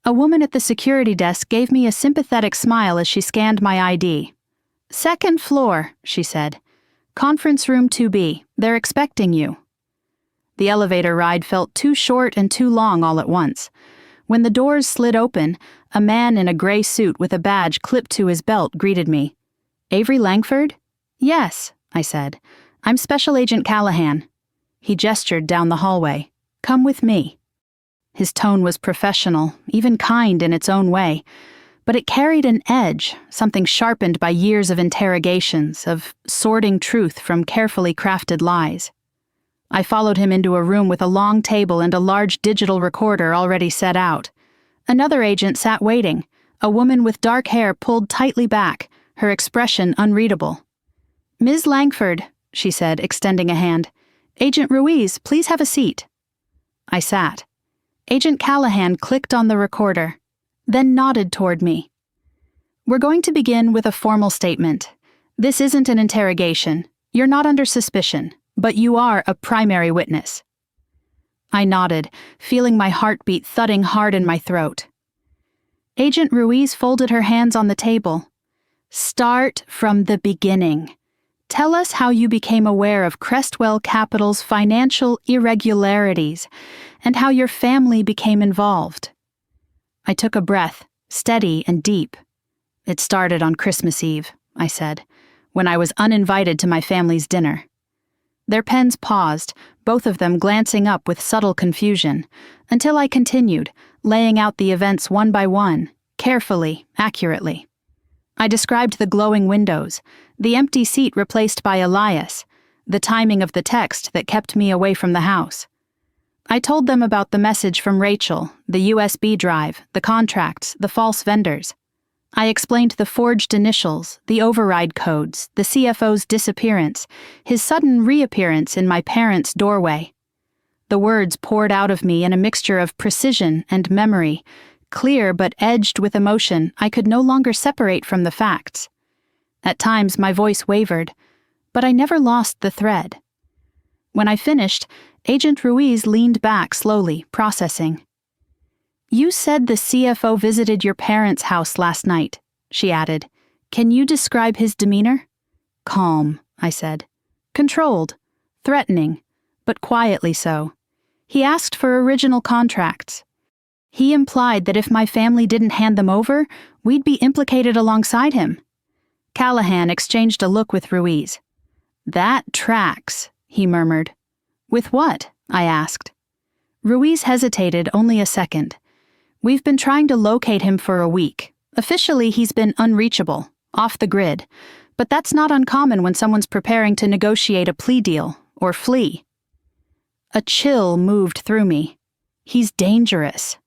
A woman at the security desk gave me a sympathetic smile as she scanned my ID. "Second floor," she said. "Conference room 2B. They're expecting you." The elevator ride felt too short and too long all at once. When the doors slid open, a man in a gray suit with a badge clipped to his belt greeted me. "Avery Langford?" "Yes," I said. "I'm Special Agent Callahan." He gestured down the hallway. "Come with me." His tone was professional, even kind in its own way, but it carried an edge, something sharpened by years of interrogations, of sorting truth from carefully crafted lies. I followed him into a room with a long table and a large digital recorder already set out. Another agent sat waiting, a woman with dark hair pulled tightly back, her expression unreadable. "Ms. Langford," she said, extending a hand. "Agent Ruiz, please have a seat." I sat. Agent Callahan clicked on the recorder, then nodded toward me. "We're going to begin with a formal statement. This isn't an interrogation. You're not under suspicion, but you are a primary witness." I nodded, feeling my heartbeat thudding hard in my throat. Agent Ruiz folded her hands on the table. "Start from the beginning. Tell us how you became aware of Crestwell Capital's financial irregularities and how your family became involved." I took a breath, steady and deep. "It started on Christmas Eve," I said, "when I was uninvited to my family's dinner." Their pens paused, both of them glancing up with subtle confusion, until I continued, laying out the events one by one, carefully, accurately. I described the glowing windows, the empty seat replaced by Elias, the timing of the text that kept me away from the house. I told them about the message from Rachel, the USB drive, the contracts, the false vendors. I explained the forged initials, the override codes, the CFO's disappearance, his sudden reappearance in my parents' doorway. The words poured out of me in a mixture of precision and memory, clear but edged with emotion I could no longer separate from the facts. At times my voice wavered, but I never lost the thread. When I finished, Agent Ruiz leaned back slowly, processing. "You said the CFO visited your parents' house last night," she added. "Can you describe his demeanor?" "Calm," I said. "Controlled. Threatening, but quietly so. He asked for original contracts. He implied that if my family didn't hand them over, we'd be implicated alongside him." Callahan exchanged a look with Ruiz. "That tracks," he murmured. "With what?" I asked. Ruiz hesitated only a second. "We've been trying to locate him for a week. Officially, he's been unreachable, off the grid, but that's not uncommon when someone's preparing to negotiate a plea deal or flee. A chill moved through me. He's dangerous.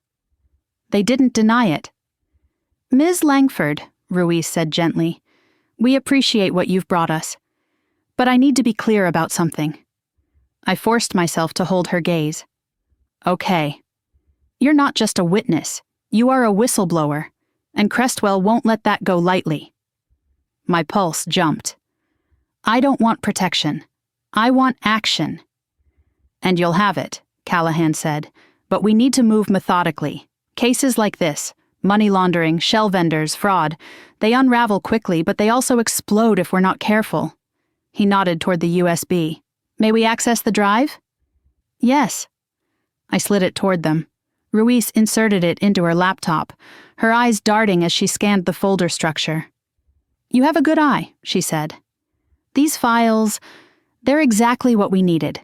They didn't deny it. Ms. Langford, Ruiz said gently, we appreciate what you've brought us. But I need to be clear about something. I forced myself to hold her gaze. Okay. You're not just a witness. You are a whistleblower, and Crestwell won't let that go lightly. My pulse jumped. I don't want protection. I want action. And you'll have it, Callahan said, but we need to move methodically. Cases like this, money laundering, shell vendors, fraud, they unravel quickly, but they also explode if we're not careful. He nodded toward the USB. May we access the drive? Yes. I slid it toward them. Ruiz inserted it into her laptop, her eyes darting as she scanned the folder structure. You have a good eye, she said. These files, they're exactly what we needed.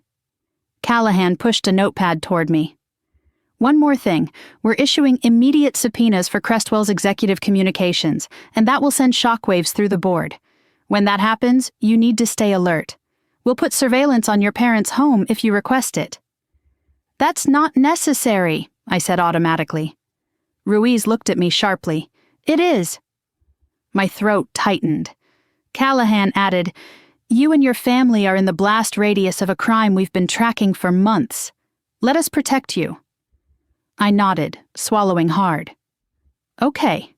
Callahan pushed a notepad toward me. One more thing, we're issuing immediate subpoenas for Crestwell's executive communications, and that will send shockwaves through the board. When that happens, you need to stay alert. We'll put surveillance on your parents' home if you request it. That's not necessary, I said automatically. Ruiz looked at me sharply. It is. My throat tightened. Callahan added, You and your family are in the blast radius of a crime we've been tracking for months. Let us protect you. I nodded, swallowing hard. Okay.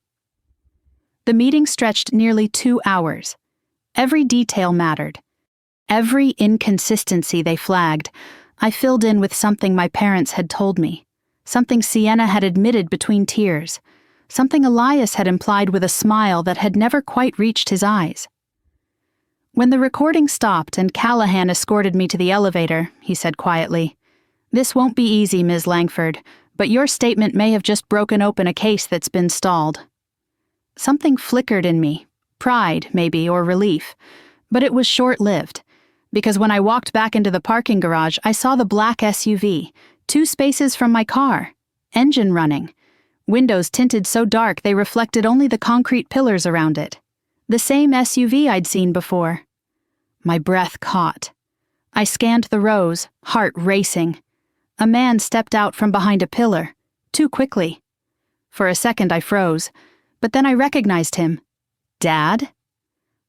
The meeting stretched nearly 2 hours. Every detail mattered. Every inconsistency they flagged, I filled in with something my parents had told me, something Sienna had admitted between tears, something Elias had implied with a smile that had never quite reached his eyes. When the recording stopped and Callahan escorted me to the elevator, he said quietly, This won't be easy, Ms. Langford, but your statement may have just broken open a case that's been stalled. Something flickered in me, pride, maybe, or relief, but it was short-lived, because when I walked back into the parking garage, I saw the black SUV, 2 spaces from my car, engine running, windows tinted so dark they reflected only the concrete pillars around it. The same SUV I'd seen before. My breath caught. I scanned the rows, heart racing. A man stepped out from behind a pillar, too quickly. For a second I froze, but then I recognized him. Dad?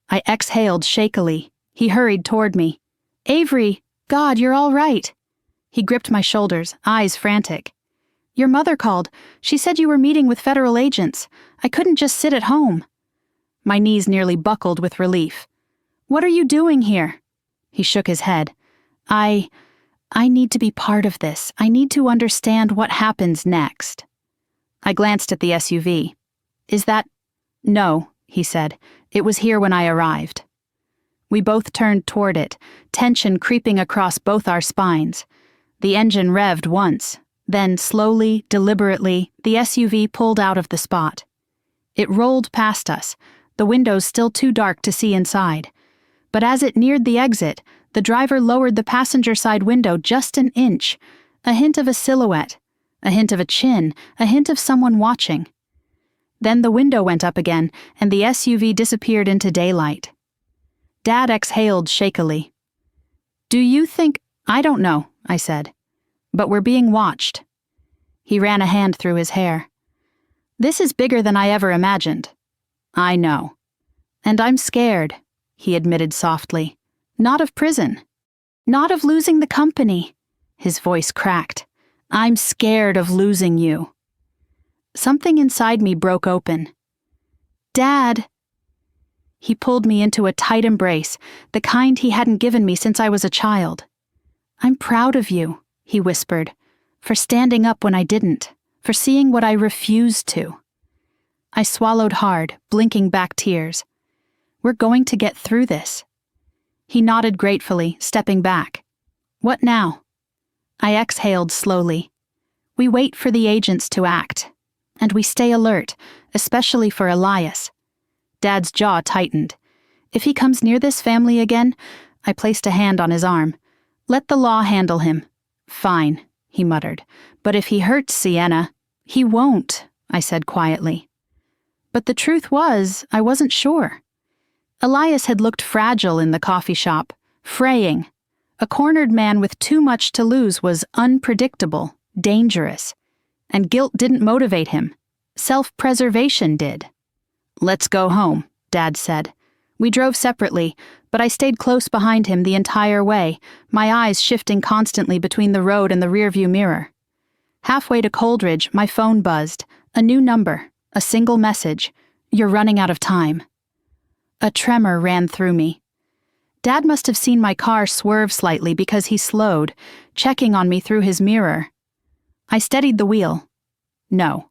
I exhaled shakily. He hurried toward me. Avery, God, you're all right. He gripped my shoulders, eyes frantic. Your mother called. She said you were meeting with federal agents. I couldn't just sit at home. My knees nearly buckled with relief. What are you doing here? He shook his head. I need to be part of this. I need to understand what happens next. I glanced at the SUV. Is that... No, he said. It was here when I arrived. We both turned toward it, tension creeping across both our spines. The engine revved once. Then, slowly, deliberately, the SUV pulled out of the spot. It rolled past us, the windows still too dark to see inside. But as it neared the exit, the driver lowered the passenger side window just an inch, a hint of a silhouette, a hint of a chin, a hint of someone watching. Then the window went up again, and the SUV disappeared into daylight. Dad exhaled shakily. Do you think... I don't know, I said. But we're being watched. He ran a hand through his hair. This is bigger than I ever imagined. I know. And I'm scared, he admitted softly. Not of prison. Not of losing the company. His voice cracked. I'm scared of losing you. Something inside me broke open. Dad. He pulled me into a tight embrace, the kind he hadn't given me since I was a child. I'm proud of you, he whispered, for standing up when I didn't, for seeing what I refused to. I swallowed hard, blinking back tears. We're going to get through this. He nodded gratefully, stepping back. What now? I exhaled slowly. We wait for the agents to act, and we stay alert, especially for Elias. Dad's jaw tightened. If he comes near this family again, I placed a hand on his arm. Let the law handle him. Fine, he muttered. But if he hurts Sienna, he won't, I said quietly. But the truth was, I wasn't sure. Elias had looked fragile in the coffee shop, fraying. A cornered man with too much to lose was unpredictable, dangerous. And guilt didn't motivate him. Self-preservation did. "Let's go home," Dad said. We drove separately, but I stayed close behind him the entire way, my eyes shifting constantly between the road and the rearview mirror. Halfway to Coldridge, my phone buzzed. A new number, a single message. "You're running out of time." A tremor ran through me. Dad must have seen my car swerve slightly because he slowed, checking on me through his mirror. I steadied the wheel. No,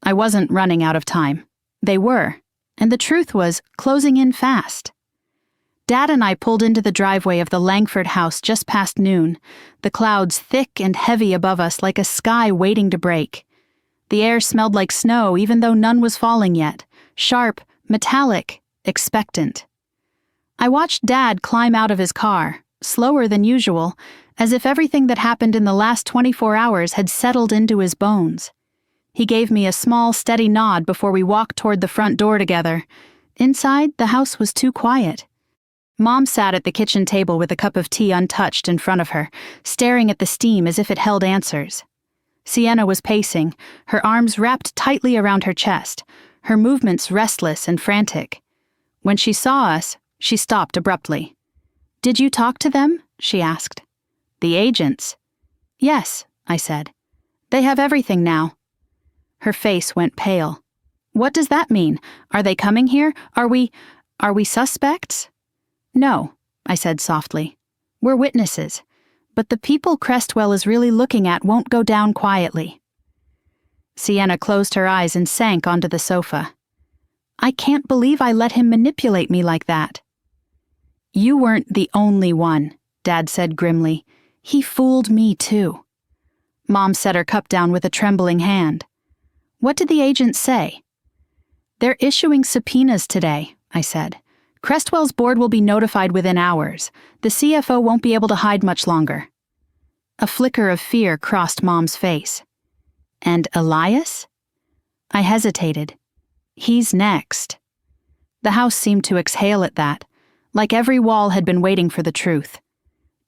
I wasn't running out of time. They were, and the truth was closing in fast. Dad and I pulled into the driveway of the Langford house just past noon, the clouds thick and heavy above us like a sky waiting to break. The air smelled like snow even though none was falling yet, sharp, metallic, expectant. I watched Dad climb out of his car, slower than usual, as if everything that happened in the last 24 hours had settled into his bones. He gave me a small, steady nod before we walked toward the front door together. Inside, the house was too quiet. Mom sat at the kitchen table with a cup of tea untouched in front of her, staring at the steam as if it held answers. Sienna was pacing, her arms wrapped tightly around her chest, her movements restless and frantic. When she saw us, she stopped abruptly. "Did you talk to them?" she asked. "The agents?" "Yes," I said. "They have everything now." Her face went pale. "What does that mean? Are they coming here? Are we suspects?" "No," I said softly. "We're witnesses. But the people Crestwell is really looking at won't go down quietly." Sienna closed her eyes and sank onto the sofa. "I can't believe I let him manipulate me like that." "You weren't the only one," Dad said grimly. "He fooled me too." Mom set her cup down with a trembling hand. "What did the agents say?" "They're issuing subpoenas today," I said. "Crestwell's board will be notified within hours. The CFO won't be able to hide much longer." A flicker of fear crossed Mom's face. "And Elias?" I hesitated. "He's next." The house seemed to exhale at that, like every wall had been waiting for the truth.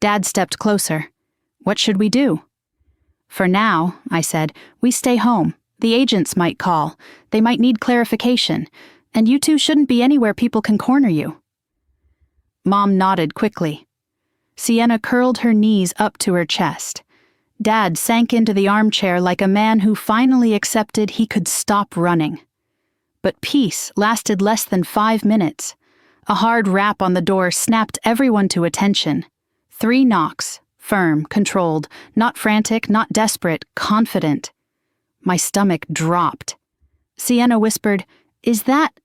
Dad stepped closer. "What should we do?" "For now," I said, "we stay home. The agents might call. They might need clarification. And you two shouldn't be anywhere people can corner you." Mom nodded quickly. Sienna curled her knees up to her chest. Dad sank into the armchair like a man who finally accepted he could stop running. But peace lasted less than 5 minutes. A hard rap on the door snapped everyone to attention. 3 knocks, firm, controlled, not frantic, not desperate, confident. My stomach dropped. Sienna whispered, "Is that—"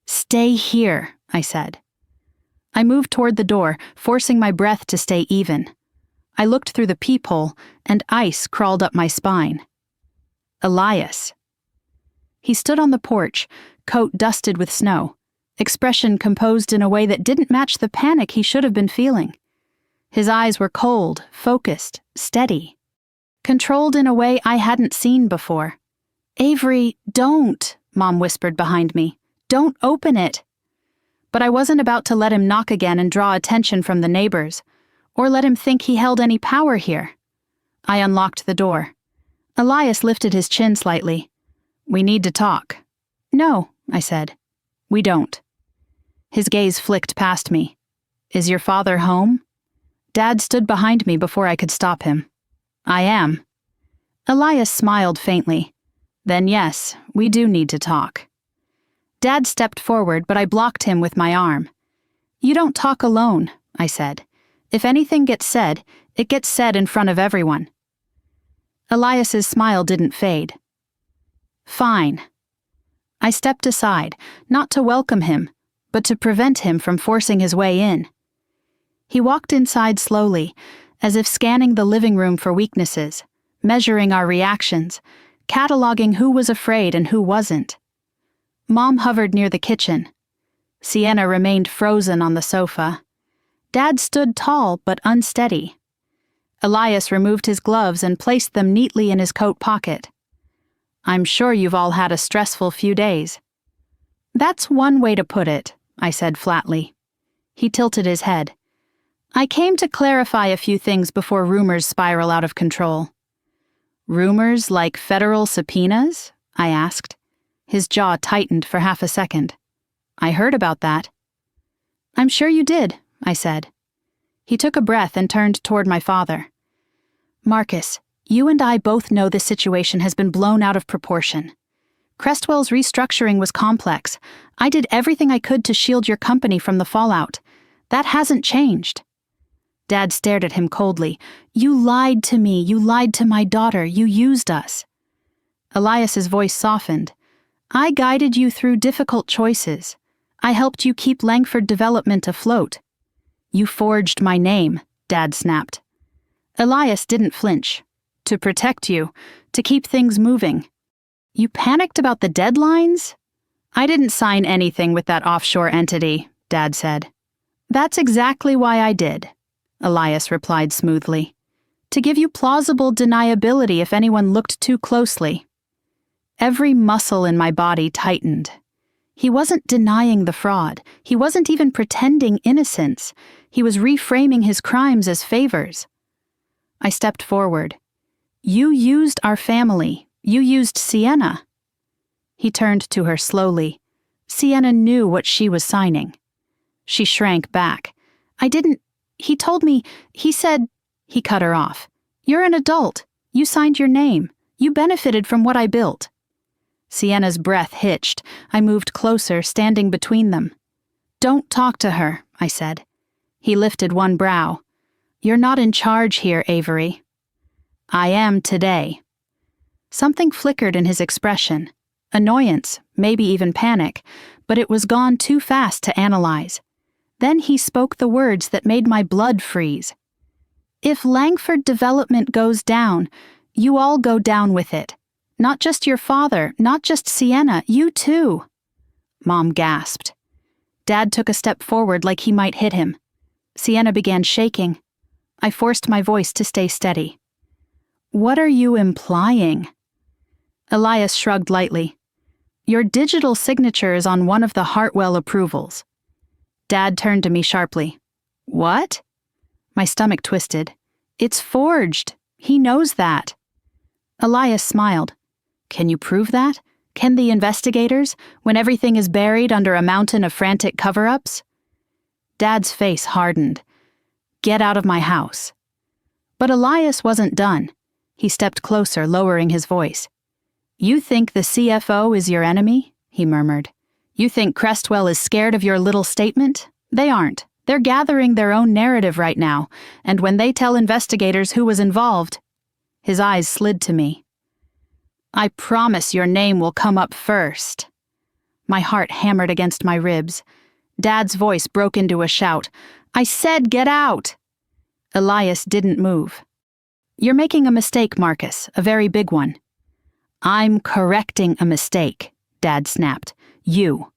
"Stay here," I said. I moved toward the door, forcing my breath to stay even. I looked through the peephole, and ice crawled up my spine. Elias. He stood on the porch, coat dusted with snow, expression composed in a way that didn't match the panic he should have been feeling. His eyes were cold, focused, steady, controlled in a way I hadn't seen before. "Avery, don't," Mom whispered behind me. "Don't open it." But I wasn't about to let him knock again and draw attention from the neighbors, or let him think he held any power here. I unlocked the door. Elias lifted his chin slightly. "We need to talk." "No," I said. "We don't." His gaze flicked past me. "Is your father home?" Dad stood behind me before I could stop him. "I am." Elias smiled faintly. "Then yes, we do need to talk." Dad stepped forward, but I blocked him with my arm. "You don't talk alone," I said. "If anything gets said, it gets said in front of everyone." Elias's smile didn't fade. "Fine." I stepped aside, not to welcome him, but to prevent him from forcing his way in. He walked inside slowly, as if scanning the living room for weaknesses, measuring our reactions, cataloging who was afraid and who wasn't. Mom hovered near the kitchen. Sienna remained frozen on the sofa. Dad stood tall but unsteady. Elias removed his gloves and placed them neatly in his coat pocket. "I'm sure you've all had a stressful few days." That's one way to put it, I said flatly. He tilted his head. I came to clarify a few things before rumors spiral out of control. Rumors like federal subpoenas? I asked. His jaw tightened for half a second. I heard about that. I'm sure you did, I said. He took a breath and turned toward my father. Marcus, you and I both know this situation has been blown out of proportion. Crestwell's restructuring was complex. I did everything I could to shield your company from the fallout. That hasn't changed. Dad stared at him coldly. You lied to me. You lied to my daughter. You used us. Elias's voice softened. I guided you through difficult choices. I helped you keep Langford Development afloat. You forged my name, Dad snapped. Elias didn't flinch. To protect you, to keep things moving. You panicked about the deadlines? I didn't sign anything with that offshore entity, Dad said. That's exactly why I did, Elias replied smoothly. To give you plausible deniability if anyone looked too closely. Every muscle in my body tightened. He wasn't denying the fraud. He wasn't even pretending innocence. He was reframing his crimes as favors. I stepped forward. You used our family. You used Sienna. He turned to her slowly. Sienna knew what she was signing. She shrank back. He told me, he said, he cut her off. You're an adult. You signed your name. You benefited from what I built. Sienna's breath hitched. I moved closer, standing between them. Don't talk to her, I said. He lifted one brow. You're not in charge here, Avery. I am today. Something flickered in his expression. Annoyance, maybe even panic, but it was gone too fast to analyze. Then he spoke the words that made my blood freeze. If Langford Development goes down, you all go down with it. Not just your father, not just Sienna, you too. Mom gasped. Dad took a step forward like he might hit him. Sienna began shaking. I forced my voice to stay steady. What are you implying? Elias shrugged lightly. Your digital signature is on one of the Hartwell approvals. Dad turned to me sharply. What? My stomach twisted. It's forged. He knows that. Elias smiled. Can you prove that? Can the investigators, when everything is buried under a mountain of frantic cover-ups? Dad's face hardened. Get out of my house. But Elias wasn't done. He stepped closer, lowering his voice. You think the CFO is your enemy? He murmured. You think Crestwell is scared of your little statement? They aren't. They're gathering their own narrative right now, and when they tell investigators who was involved... His eyes slid to me. I promise your name will come up first. My heart hammered against my ribs. Dad's voice broke into a shout. I said get out! Elias didn't move. You're making a mistake, Marcus, a very big one. I'm correcting a mistake, Dad snapped. You.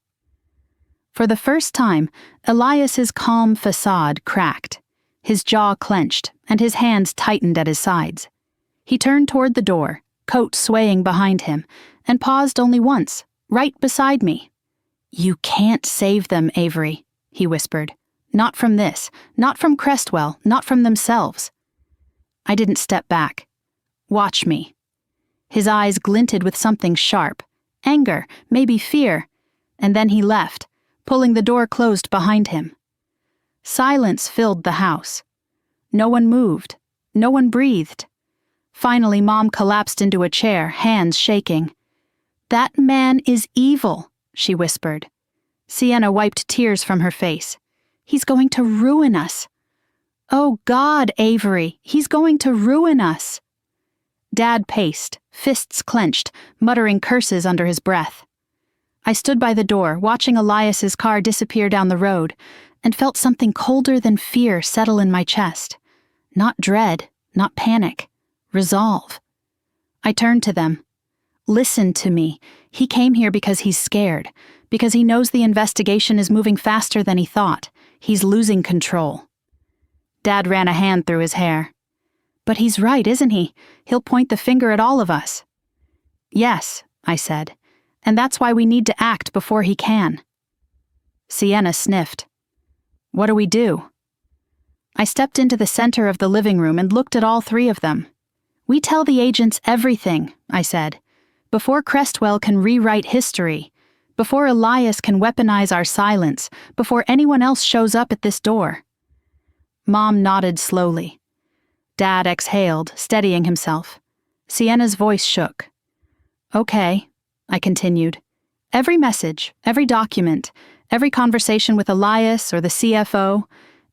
For the first time, Elias's calm facade cracked. His jaw clenched, and his hands tightened at his sides. He turned toward the door, coat swaying behind him, and paused only once, right beside me. You can't save them, Avery, he whispered. Not from this, not from Crestwell, not from themselves. I didn't step back. Watch me. His eyes glinted with something sharp, anger, maybe fear, and then he left, pulling the door closed behind him. Silence filled the house. No one moved. No one breathed. Finally, Mom collapsed into a chair, hands shaking. That man is evil, she whispered. Sienna wiped tears from her face. He's going to ruin us. Oh God, Avery, he's going to ruin us. Dad paced, fists clenched, muttering curses under his breath. I stood by the door, watching Elias's car disappear down the road, and felt something colder than fear settle in my chest. Not dread, not panic. Resolve. I turned to them. Listen to me. He came here because he's scared, because he knows the investigation is moving faster than he thought. He's losing control. Dad ran a hand through his hair. But he's right, isn't he? He'll point the finger at all of us. Yes, I said, And that's why we need to act before he can." Sienna sniffed. "What do we do?" I stepped into the center of the living room and looked at all three of them. "We tell the agents everything," I said. "Before Crestwell can rewrite history, before Elias can weaponize our silence, before anyone else shows up at this door." Mom nodded slowly. Dad exhaled, steadying himself. Sienna's voice shook. "Okay," I continued. "Every message, every document, every conversation with Elias or the CFO,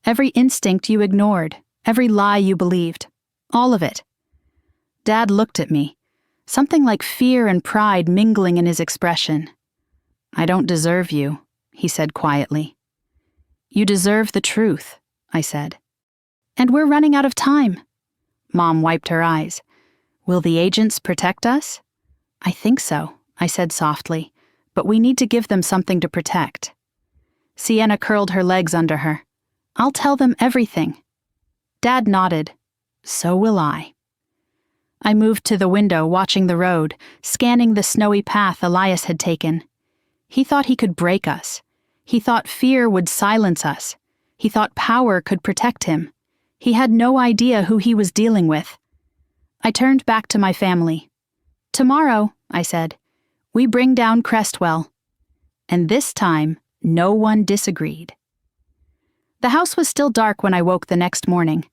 every instinct you ignored, every lie you believed. All of it." Dad looked at me, something like fear and pride mingling in his expression. "I don't deserve you," he said quietly. "You deserve the truth," I said. "And we're running out of time." Mom wiped her eyes. "Will the agents protect us?" "I think so," I said softly, "but we need to give them something to protect." Sienna curled her legs under her. "I'll tell them everything." Dad nodded. "So will I." I moved to the window, watching the road, scanning the snowy path Elias had taken. He thought he could break us. He thought fear would silence us. He thought power could protect him. He had no idea who he was dealing with. I turned back to my family. "Tomorrow," I said, "we bring down Crestwell." And this time, no one disagreed. The house was still dark when I woke the next morning,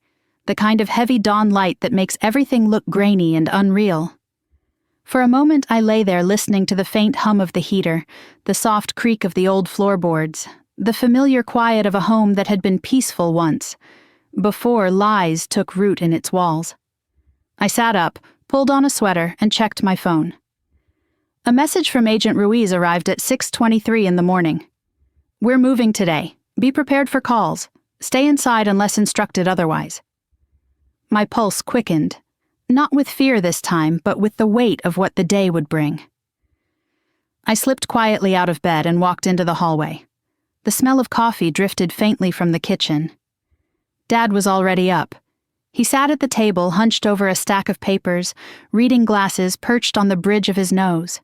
the kind of heavy dawn light that makes everything look grainy and unreal. For a moment I lay there listening to the faint hum of the heater, the soft creak of the old floorboards, the familiar quiet of a home that had been peaceful once, before lies took root in its walls. I sat up, pulled on a sweater, and checked my phone. A message from Agent Ruiz arrived at 6:23 in the morning. "We're moving today. Be prepared for calls. Stay inside unless instructed otherwise." My pulse quickened, not with fear this time, but with the weight of what the day would bring. I slipped quietly out of bed and walked into the hallway. The smell of coffee drifted faintly from the kitchen. Dad was already up. He sat at the table, hunched over a stack of papers, reading glasses perched on the bridge of his nose.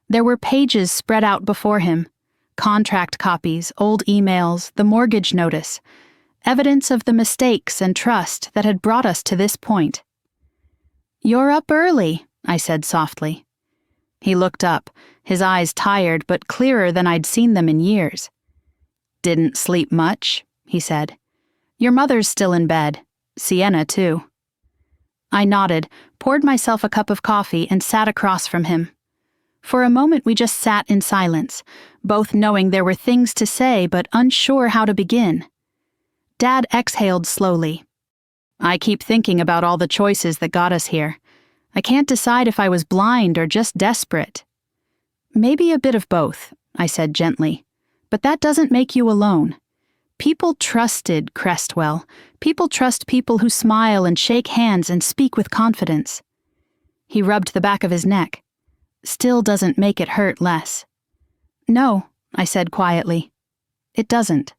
There were pages spread out before him, contract copies, old emails, the mortgage notice, evidence of the mistakes and trust that had brought us to this point. "You're up early," I said softly. He looked up, his eyes tired but clearer than I'd seen them in years. "Didn't sleep much," he said. "Your mother's still in bed. Sienna, too." I nodded, poured myself a cup of coffee, and sat across from him. For a moment we just sat in silence, both knowing there were things to say but unsure how to begin. Dad exhaled slowly. "I keep thinking about all the choices that got us here. I can't decide if I was blind or just desperate." "Maybe a bit of both," I said gently. "But that doesn't make you alone. People trusted Crestwell. People trust people who smile and shake hands and speak with confidence." He rubbed the back of his neck. "Still doesn't make it hurt less." "No," I said quietly. "It doesn't."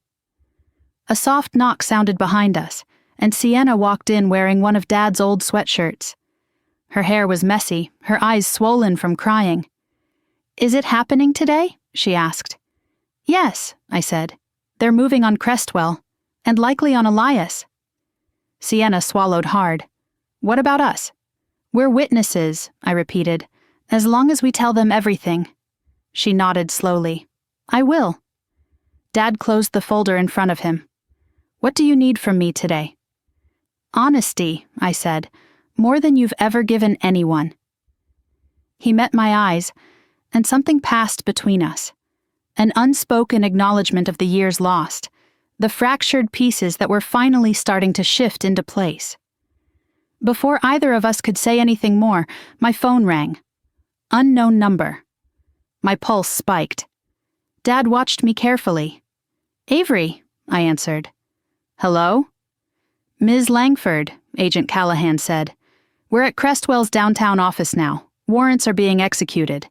A soft knock sounded behind us, and Sienna walked in wearing one of Dad's old sweatshirts. Her hair was messy, her eyes swollen from crying. "Is it happening today?" she asked. "Yes," I said. "They're moving on Crestwell, and likely on Elias." Sienna swallowed hard. "What about us?" "We're witnesses," I repeated, "as long as we tell them everything." She nodded slowly. "I will." Dad closed the folder in front of him. "What do you need from me today?" "Honesty," I said, "more than you've ever given anyone." He met my eyes, and something passed between us. An unspoken acknowledgement of the years lost, the fractured pieces that were finally starting to shift into place. Before either of us could say anything more, my phone rang. Unknown number. My pulse spiked. Dad watched me carefully. "Avery," I answered. "Hello?" "Ms. Langford," Agent Callahan said. "We're at Crestwell's downtown office now. Warrants are being executed.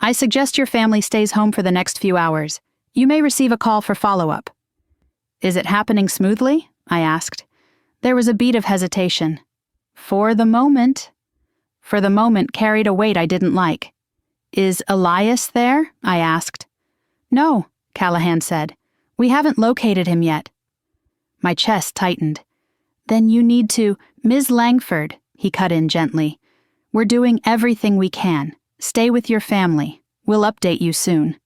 I suggest your family stays home for the next few hours. You may receive a call for follow-up." "Is it happening smoothly?" I asked. There was a beat of hesitation. For the moment carried a weight I didn't like. Is Elias there? I asked. No, Callahan said. We haven't located him yet. My chest tightened. Then you need to— Ms. Langford, he cut in gently. We're doing everything we can. Stay with your family. We'll update you soon.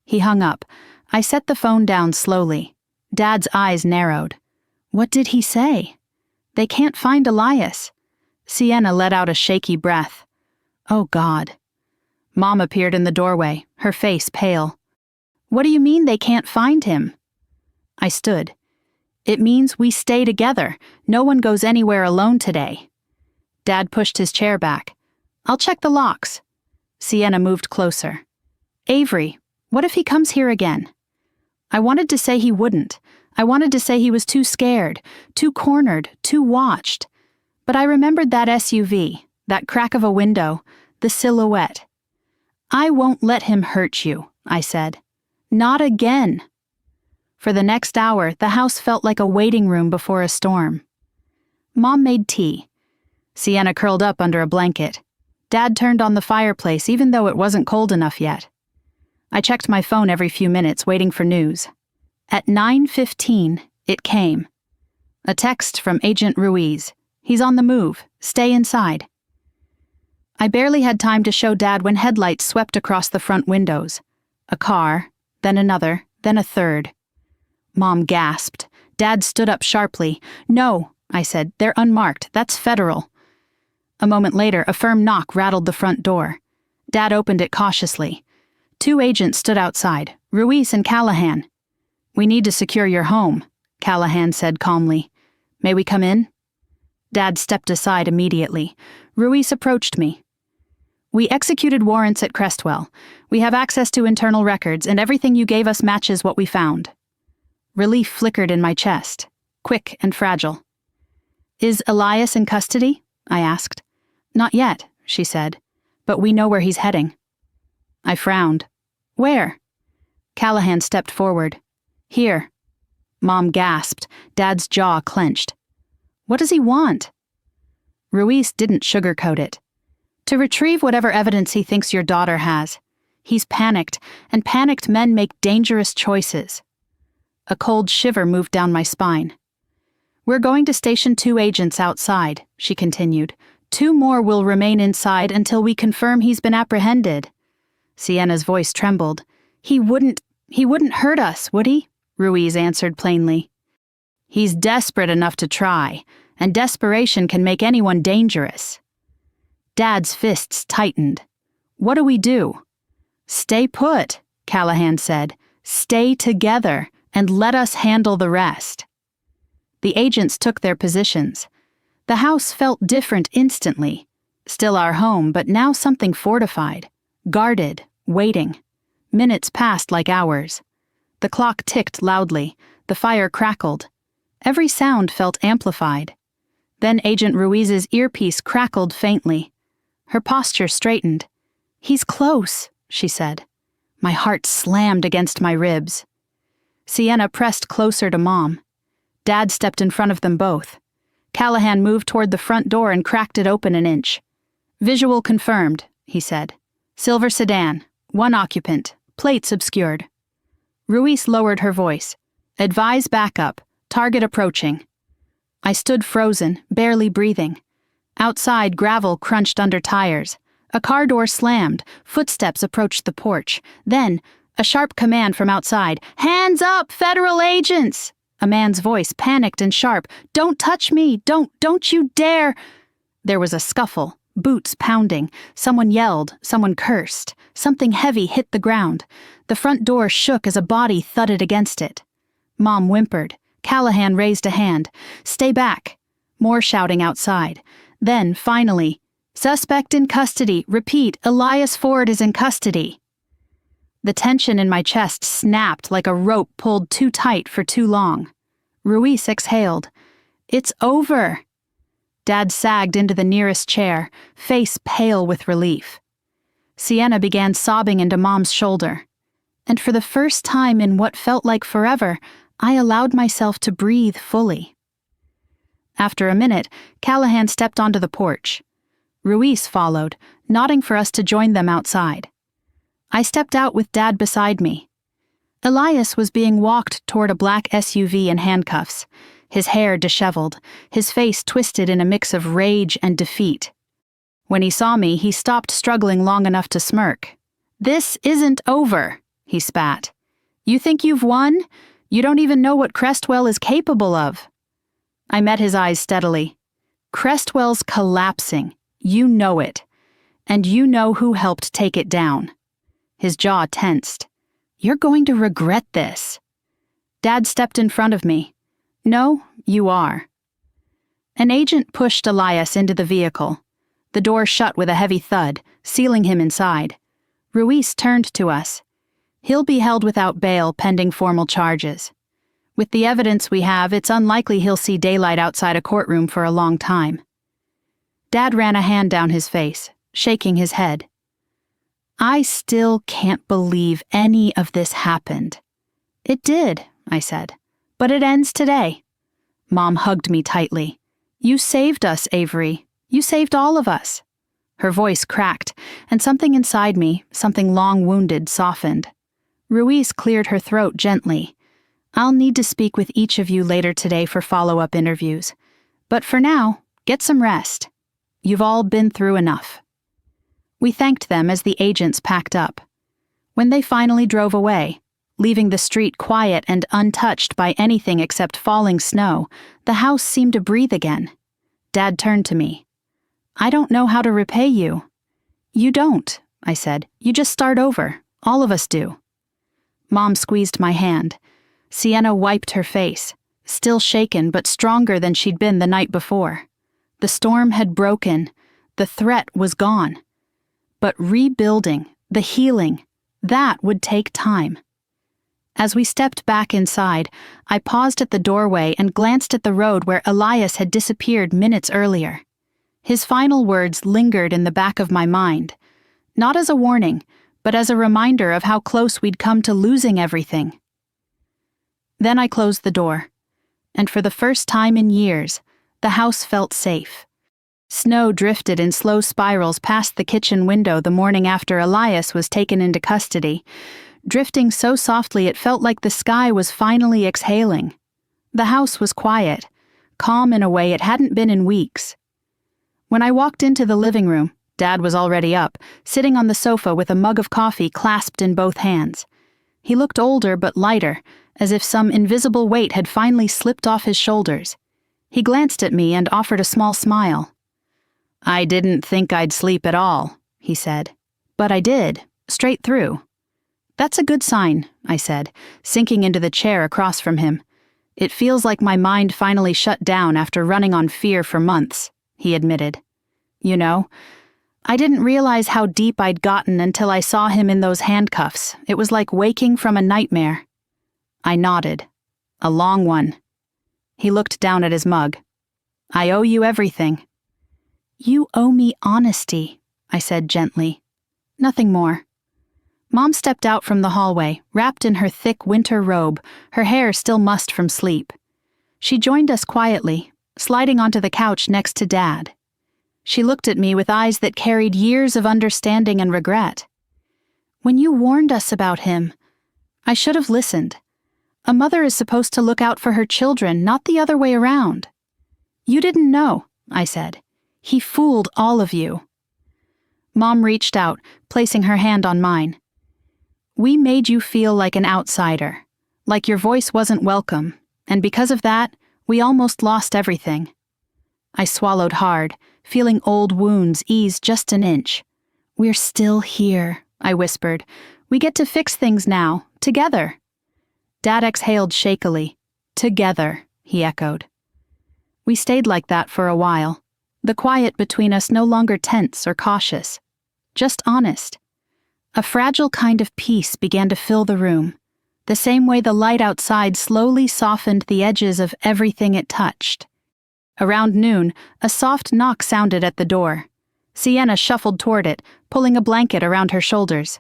He hung up. I set the phone down slowly. Dad's eyes narrowed. What did he say? They can't find Elias. Sienna let out a shaky breath. Oh, God. Mom appeared in the doorway, her face pale. What do you mean they can't find him? I stood. It means we stay together. No one goes anywhere alone today. Dad pushed his chair back. I'll check the locks. Sienna moved closer. Avery, what if he comes here again? I wanted to say he wouldn't. I wanted to say he was too scared, too cornered, too watched. But I remembered that SUV, that crack of a window, the silhouette. I won't let him hurt you, I said. Not again. For the next hour, the house felt like a waiting room before a storm. Mom made tea. Sienna curled up under a blanket. Dad turned on the fireplace even though it wasn't cold enough yet. I checked my phone every few minutes, waiting for news. At 9:15, it came. A text from Agent Ruiz. He's on the move. Stay inside. I barely had time to show Dad when headlights swept across the front windows. A car, then another, then a third. Mom gasped. Dad stood up sharply. No, I said, they're unmarked. That's federal. A moment later, a firm knock rattled the front door. Dad opened it cautiously. 2 agents stood outside, Ruiz and Callahan. We need to secure your home, Callahan said calmly. May we come in? Dad stepped aside immediately. Ruiz approached me. We executed warrants at Crestwell. We have access to internal records, and everything you gave us matches what we found. Relief flickered in my chest, quick and fragile. Is Elias in custody? I asked. Not yet, she said, but we know where he's heading. I frowned. Where? Callahan stepped forward. Here. Mom gasped. Dad's jaw clenched. What does he want? Ruiz didn't sugarcoat it. To retrieve whatever evidence he thinks your daughter has. He's panicked, and panicked men make dangerous choices. A cold shiver moved down my spine. We're going to station 2 agents outside, she continued. 2 more will remain inside until we confirm he's been apprehended. Sienna's voice trembled. He wouldn't hurt us, would he? Ruiz answered plainly. He's desperate enough to try, and desperation can make anyone dangerous. Dad's fists tightened. What do we do? Stay put, Callahan said. Stay together, and let us handle the rest. The agents took their positions. The house felt different instantly. Still our home, but now something fortified. Guarded, waiting. Minutes passed like hours. The clock ticked loudly. The fire crackled. Every sound felt amplified. Then Agent Ruiz's earpiece crackled faintly. Her posture straightened. He's close, she said. My heart slammed against my ribs. Sienna pressed closer to Mom. Dad stepped in front of them both. Callahan moved toward the front door and cracked it open an inch. Visual confirmed, he said. Silver sedan, 1 occupant, plates obscured. Ruiz lowered her voice. Advise backup, target approaching. I stood frozen, barely breathing. Outside, gravel crunched under tires. A car door slammed. Footsteps approached the porch. Then, a sharp command from outside. Hands up, federal agents! A man's voice, panicked and sharp. Don't touch me! Don't you dare! There was a scuffle, boots pounding. Someone yelled, someone cursed. Something heavy hit the ground. The front door shook as a body thudded against it. Mom whimpered. Callahan raised a hand. Stay back. More shouting outside. Then, finally, suspect in custody. Repeat, Elias Ford is in custody. The tension in my chest snapped like a rope pulled too tight for too long. Ruiz exhaled. It's over. Dad sagged into the nearest chair, face pale with relief. Sienna began sobbing into Mom's shoulder. And for the first time in what felt like forever, I allowed myself to breathe fully. After a minute, Callahan stepped onto the porch. Ruiz followed, nodding for us to join them outside. I stepped out with Dad beside me. Elias was being walked toward a black SUV in handcuffs, his hair disheveled, his face twisted in a mix of rage and defeat. When he saw me, he stopped struggling long enough to smirk. "This isn't over," he spat. "You think you've won? You don't even know what Crestwell is capable of." I met his eyes steadily. "Crestwell's collapsing. You know it. And you know who helped take it down." His jaw tensed. "You're going to regret this." Dad stepped in front of me. "No, you are." An agent pushed Elias into the vehicle. The door shut with a heavy thud, sealing him inside. Ruiz turned to us. "He'll be held without bail pending formal charges. With the evidence we have, it's unlikely he'll see daylight outside a courtroom for a long time." Dad ran a hand down his face, shaking his head. "I still can't believe any of this happened." "It did," I said, "but it ends today." Mom hugged me tightly. "You saved us, Avery. You saved all of us." Her voice cracked, and something inside me, something long-wounded, softened. Ruiz cleared her throat gently. "I'll need to speak with each of you later today for follow-up interviews. But for now, get some rest. You've all been through enough." We thanked them as the agents packed up. When they finally drove away, leaving the street quiet and untouched by anything except falling snow, the house seemed to breathe again. Dad turned to me. "I don't know how to repay you." "You don't," I said. "You just start over. All of us do." Mom squeezed my hand. Sienna wiped her face, still shaken but stronger than she'd been the night before. The storm had broken. The threat was gone. But rebuilding, the healing, that would take time. As we stepped back inside, I paused at the doorway and glanced at the road where Elias had disappeared minutes earlier. His final words lingered in the back of my mind, not as a warning, but as a reminder of how close we'd come to losing everything. Then I closed the door, and for the first time in years, the house felt safe. Snow drifted in slow spirals past the kitchen window the morning after Elias was taken into custody, drifting so softly it felt like the sky was finally exhaling. The house was quiet, calm in a way it hadn't been in weeks. When I walked into the living room, Dad was already up, sitting on the sofa with a mug of coffee clasped in both hands. He looked older but lighter, as if some invisible weight had finally slipped off his shoulders. He glanced at me and offered a small smile. "I didn't think I'd sleep at all," he said. "But I did, straight through." "That's a good sign," I said, sinking into the chair across from him. "It feels like my mind finally shut down after running on fear for months," he admitted. "You know, I didn't realize how deep I'd gotten until I saw him in those handcuffs. It was like waking from a nightmare." I nodded. "A long one." He looked down at his mug. "I owe you everything." "You owe me honesty," I said gently. "Nothing more." Mom stepped out from the hallway, wrapped in her thick winter robe, her hair still mussed from sleep. She joined us quietly, sliding onto the couch next to Dad. She looked at me with eyes that carried years of understanding and regret. "When you warned us about him, I should have listened. A mother is supposed to look out for her children, not the other way around." "You didn't know," I said. "He fooled all of you." Mom reached out, placing her hand on mine. "We made you feel like an outsider, like your voice wasn't welcome, and because of that, we almost lost everything." I swallowed hard, feeling old wounds ease just an inch. "We're still here," I whispered. "We get to fix things now, together." Dad exhaled shakily. "Together," he echoed. We stayed like that for a while, the quiet between us no longer tense or cautious, just honest. A fragile kind of peace began to fill the room, the same way the light outside slowly softened the edges of everything it touched. Around noon, a soft knock sounded at the door. Sienna shuffled toward it, pulling a blanket around her shoulders.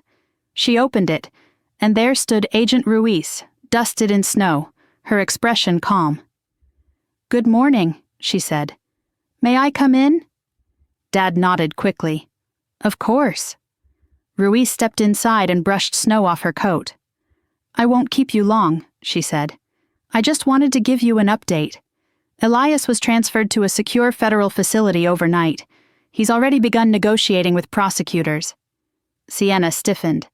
She opened it, and there stood Agent Ruiz, dusted in snow, her expression calm. "Good morning," she said. "May I come in?" Dad nodded quickly. Of course. Ruiz stepped inside and brushed snow off her coat. I won't keep you long, she said. I just wanted to give you an update. Elias was transferred to a secure federal facility overnight. He's already begun negotiating with prosecutors. Sienna stiffened.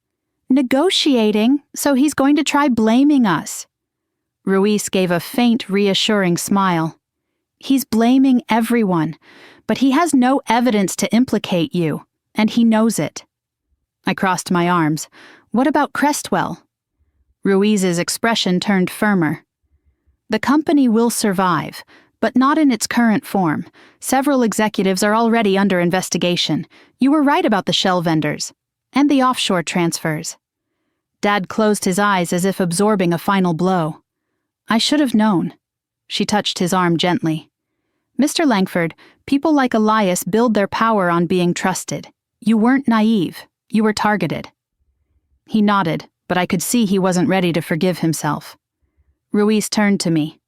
Negotiating? So he's going to try blaming us. Ruiz gave a faint, reassuring smile. He's blaming everyone, but he has no evidence to implicate you, and he knows it. I crossed my arms. What about Crestwell? Ruiz's expression turned firmer. The company will survive, but not in its current form. Several executives are already under investigation. You were right about the shell vendors. And the offshore transfers. Dad closed his eyes as if absorbing a final blow. I should have known. She touched his arm gently. Mr. Langford, people like Elias build their power on being trusted. You weren't naive. You were targeted. He nodded, but I could see he wasn't ready to forgive himself. Ruiz turned to me.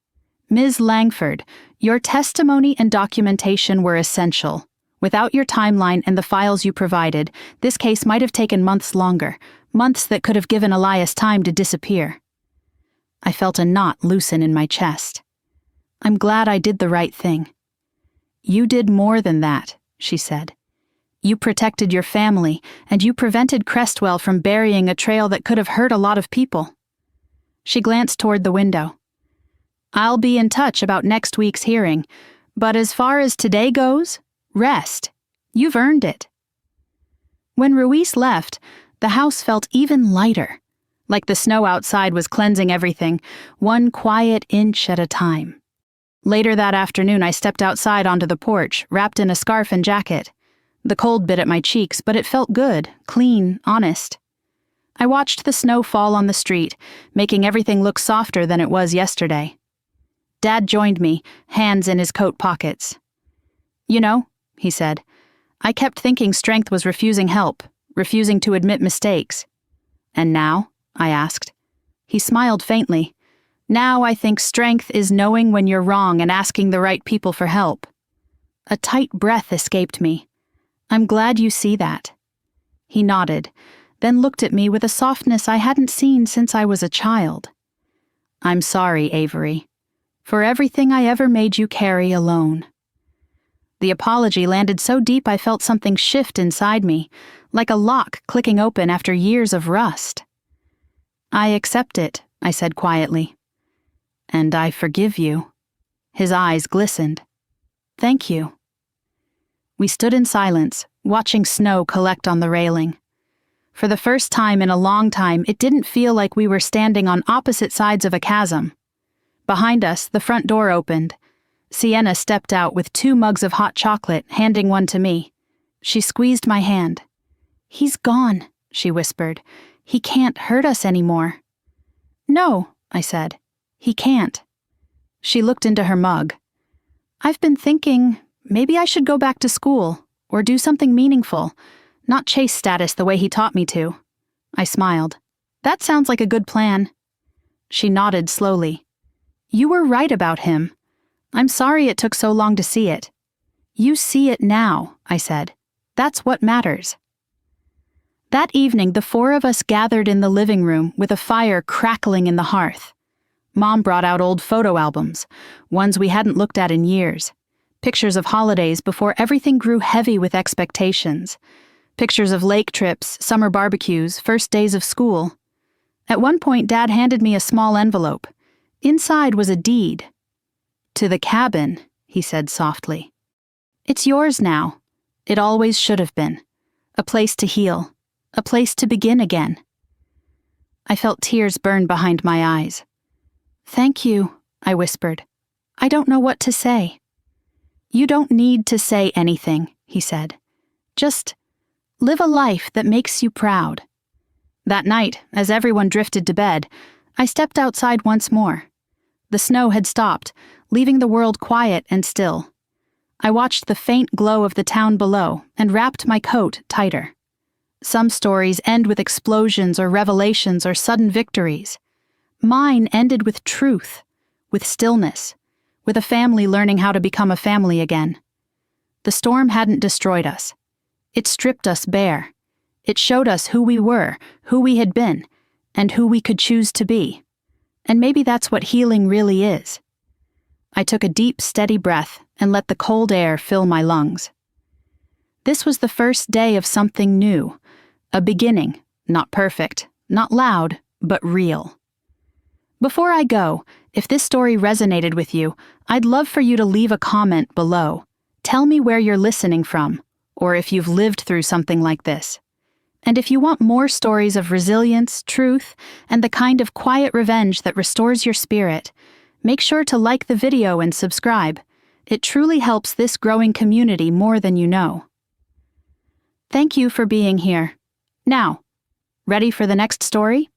Ms. Langford, your testimony and documentation were essential. Without your timeline and the files you provided, this case might have taken months longer, months that could have given Elias time to disappear. I felt a knot loosen in my chest. I'm glad I did the right thing. You did more than that, she said. You protected your family, and you prevented Crestwell from burying a trail that could have hurt a lot of people. She glanced toward the window. I'll be in touch about next week's hearing, but as far as today goes, rest. You've earned it. When Ruiz left, the house felt even lighter, like the snow outside was cleansing everything, one quiet inch at a time. Later that afternoon, I stepped outside onto the porch, wrapped in a scarf and jacket. The cold bit at my cheeks, but it felt good, clean, honest. I watched the snow fall on the street, making everything look softer than it was yesterday. Dad joined me, hands in his coat pockets. You know, he said, I kept thinking strength was refusing help, refusing to admit mistakes. And now? I asked. He smiled faintly. Now I think strength is knowing when you're wrong and asking the right people for help. A tight breath escaped me. I'm glad you see that. He nodded, then looked at me with a softness I hadn't seen since I was a child. I'm sorry, Avery, for everything I ever made you carry alone. The apology landed so deep I felt something shift inside me, like a lock clicking open after years of rust. I accept it, I said quietly. And I forgive you. His eyes glistened. Thank you. We stood in silence, watching snow collect on the railing. For the first time in a long time, it didn't feel like we were standing on opposite sides of a chasm. Behind us, the front door opened. Sienna stepped out with 2 mugs of hot chocolate, handing one to me. She squeezed my hand. He's gone, she whispered. He can't hurt us anymore. No, I said. He can't. She looked into her mug. I've been thinking, maybe I should go back to school, or do something meaningful, not chase status the way he taught me to. I smiled. That sounds like a good plan. She nodded slowly. You were right about him. I'm sorry it took so long to see it. You see it now, I said. That's what matters. That evening, the 4 of us gathered in the living room with a fire crackling in the hearth. Mom brought out old photo albums, ones we hadn't looked at in years. Pictures of holidays before everything grew heavy with expectations. Pictures of lake trips, summer barbecues, first days of school. At one point, Dad handed me a small envelope. Inside was a deed. To the cabin, he said softly. It's yours now. It always should have been. A place to heal. A place to begin again. I felt tears burn behind my eyes. Thank you, I whispered. I don't know what to say. You don't need to say anything, he said. Just live a life that makes you proud. That night, as everyone drifted to bed, I stepped outside once more. The snow had stopped, leaving the world quiet and still. I watched the faint glow of the town below and wrapped my coat tighter. Some stories end with explosions or revelations or sudden victories. Mine ended with truth, with stillness, with a family learning how to become a family again. The storm hadn't destroyed us. It stripped us bare. It showed us who we were, who we had been, and who we could choose to be. And maybe that's what healing really is. I took a deep, steady breath and let the cold air fill my lungs. This was the first day of something new, a beginning, not perfect, not loud, but real. Before I go, if this story resonated with you, I'd love for you to leave a comment below. Tell me where you're listening from, or if you've lived through something like this. And if you want more stories of resilience, truth, and the kind of quiet revenge that restores your spirit, make sure to like the video and subscribe. It truly helps this growing community more than you know. Thank you for being here. Now, ready for the next story?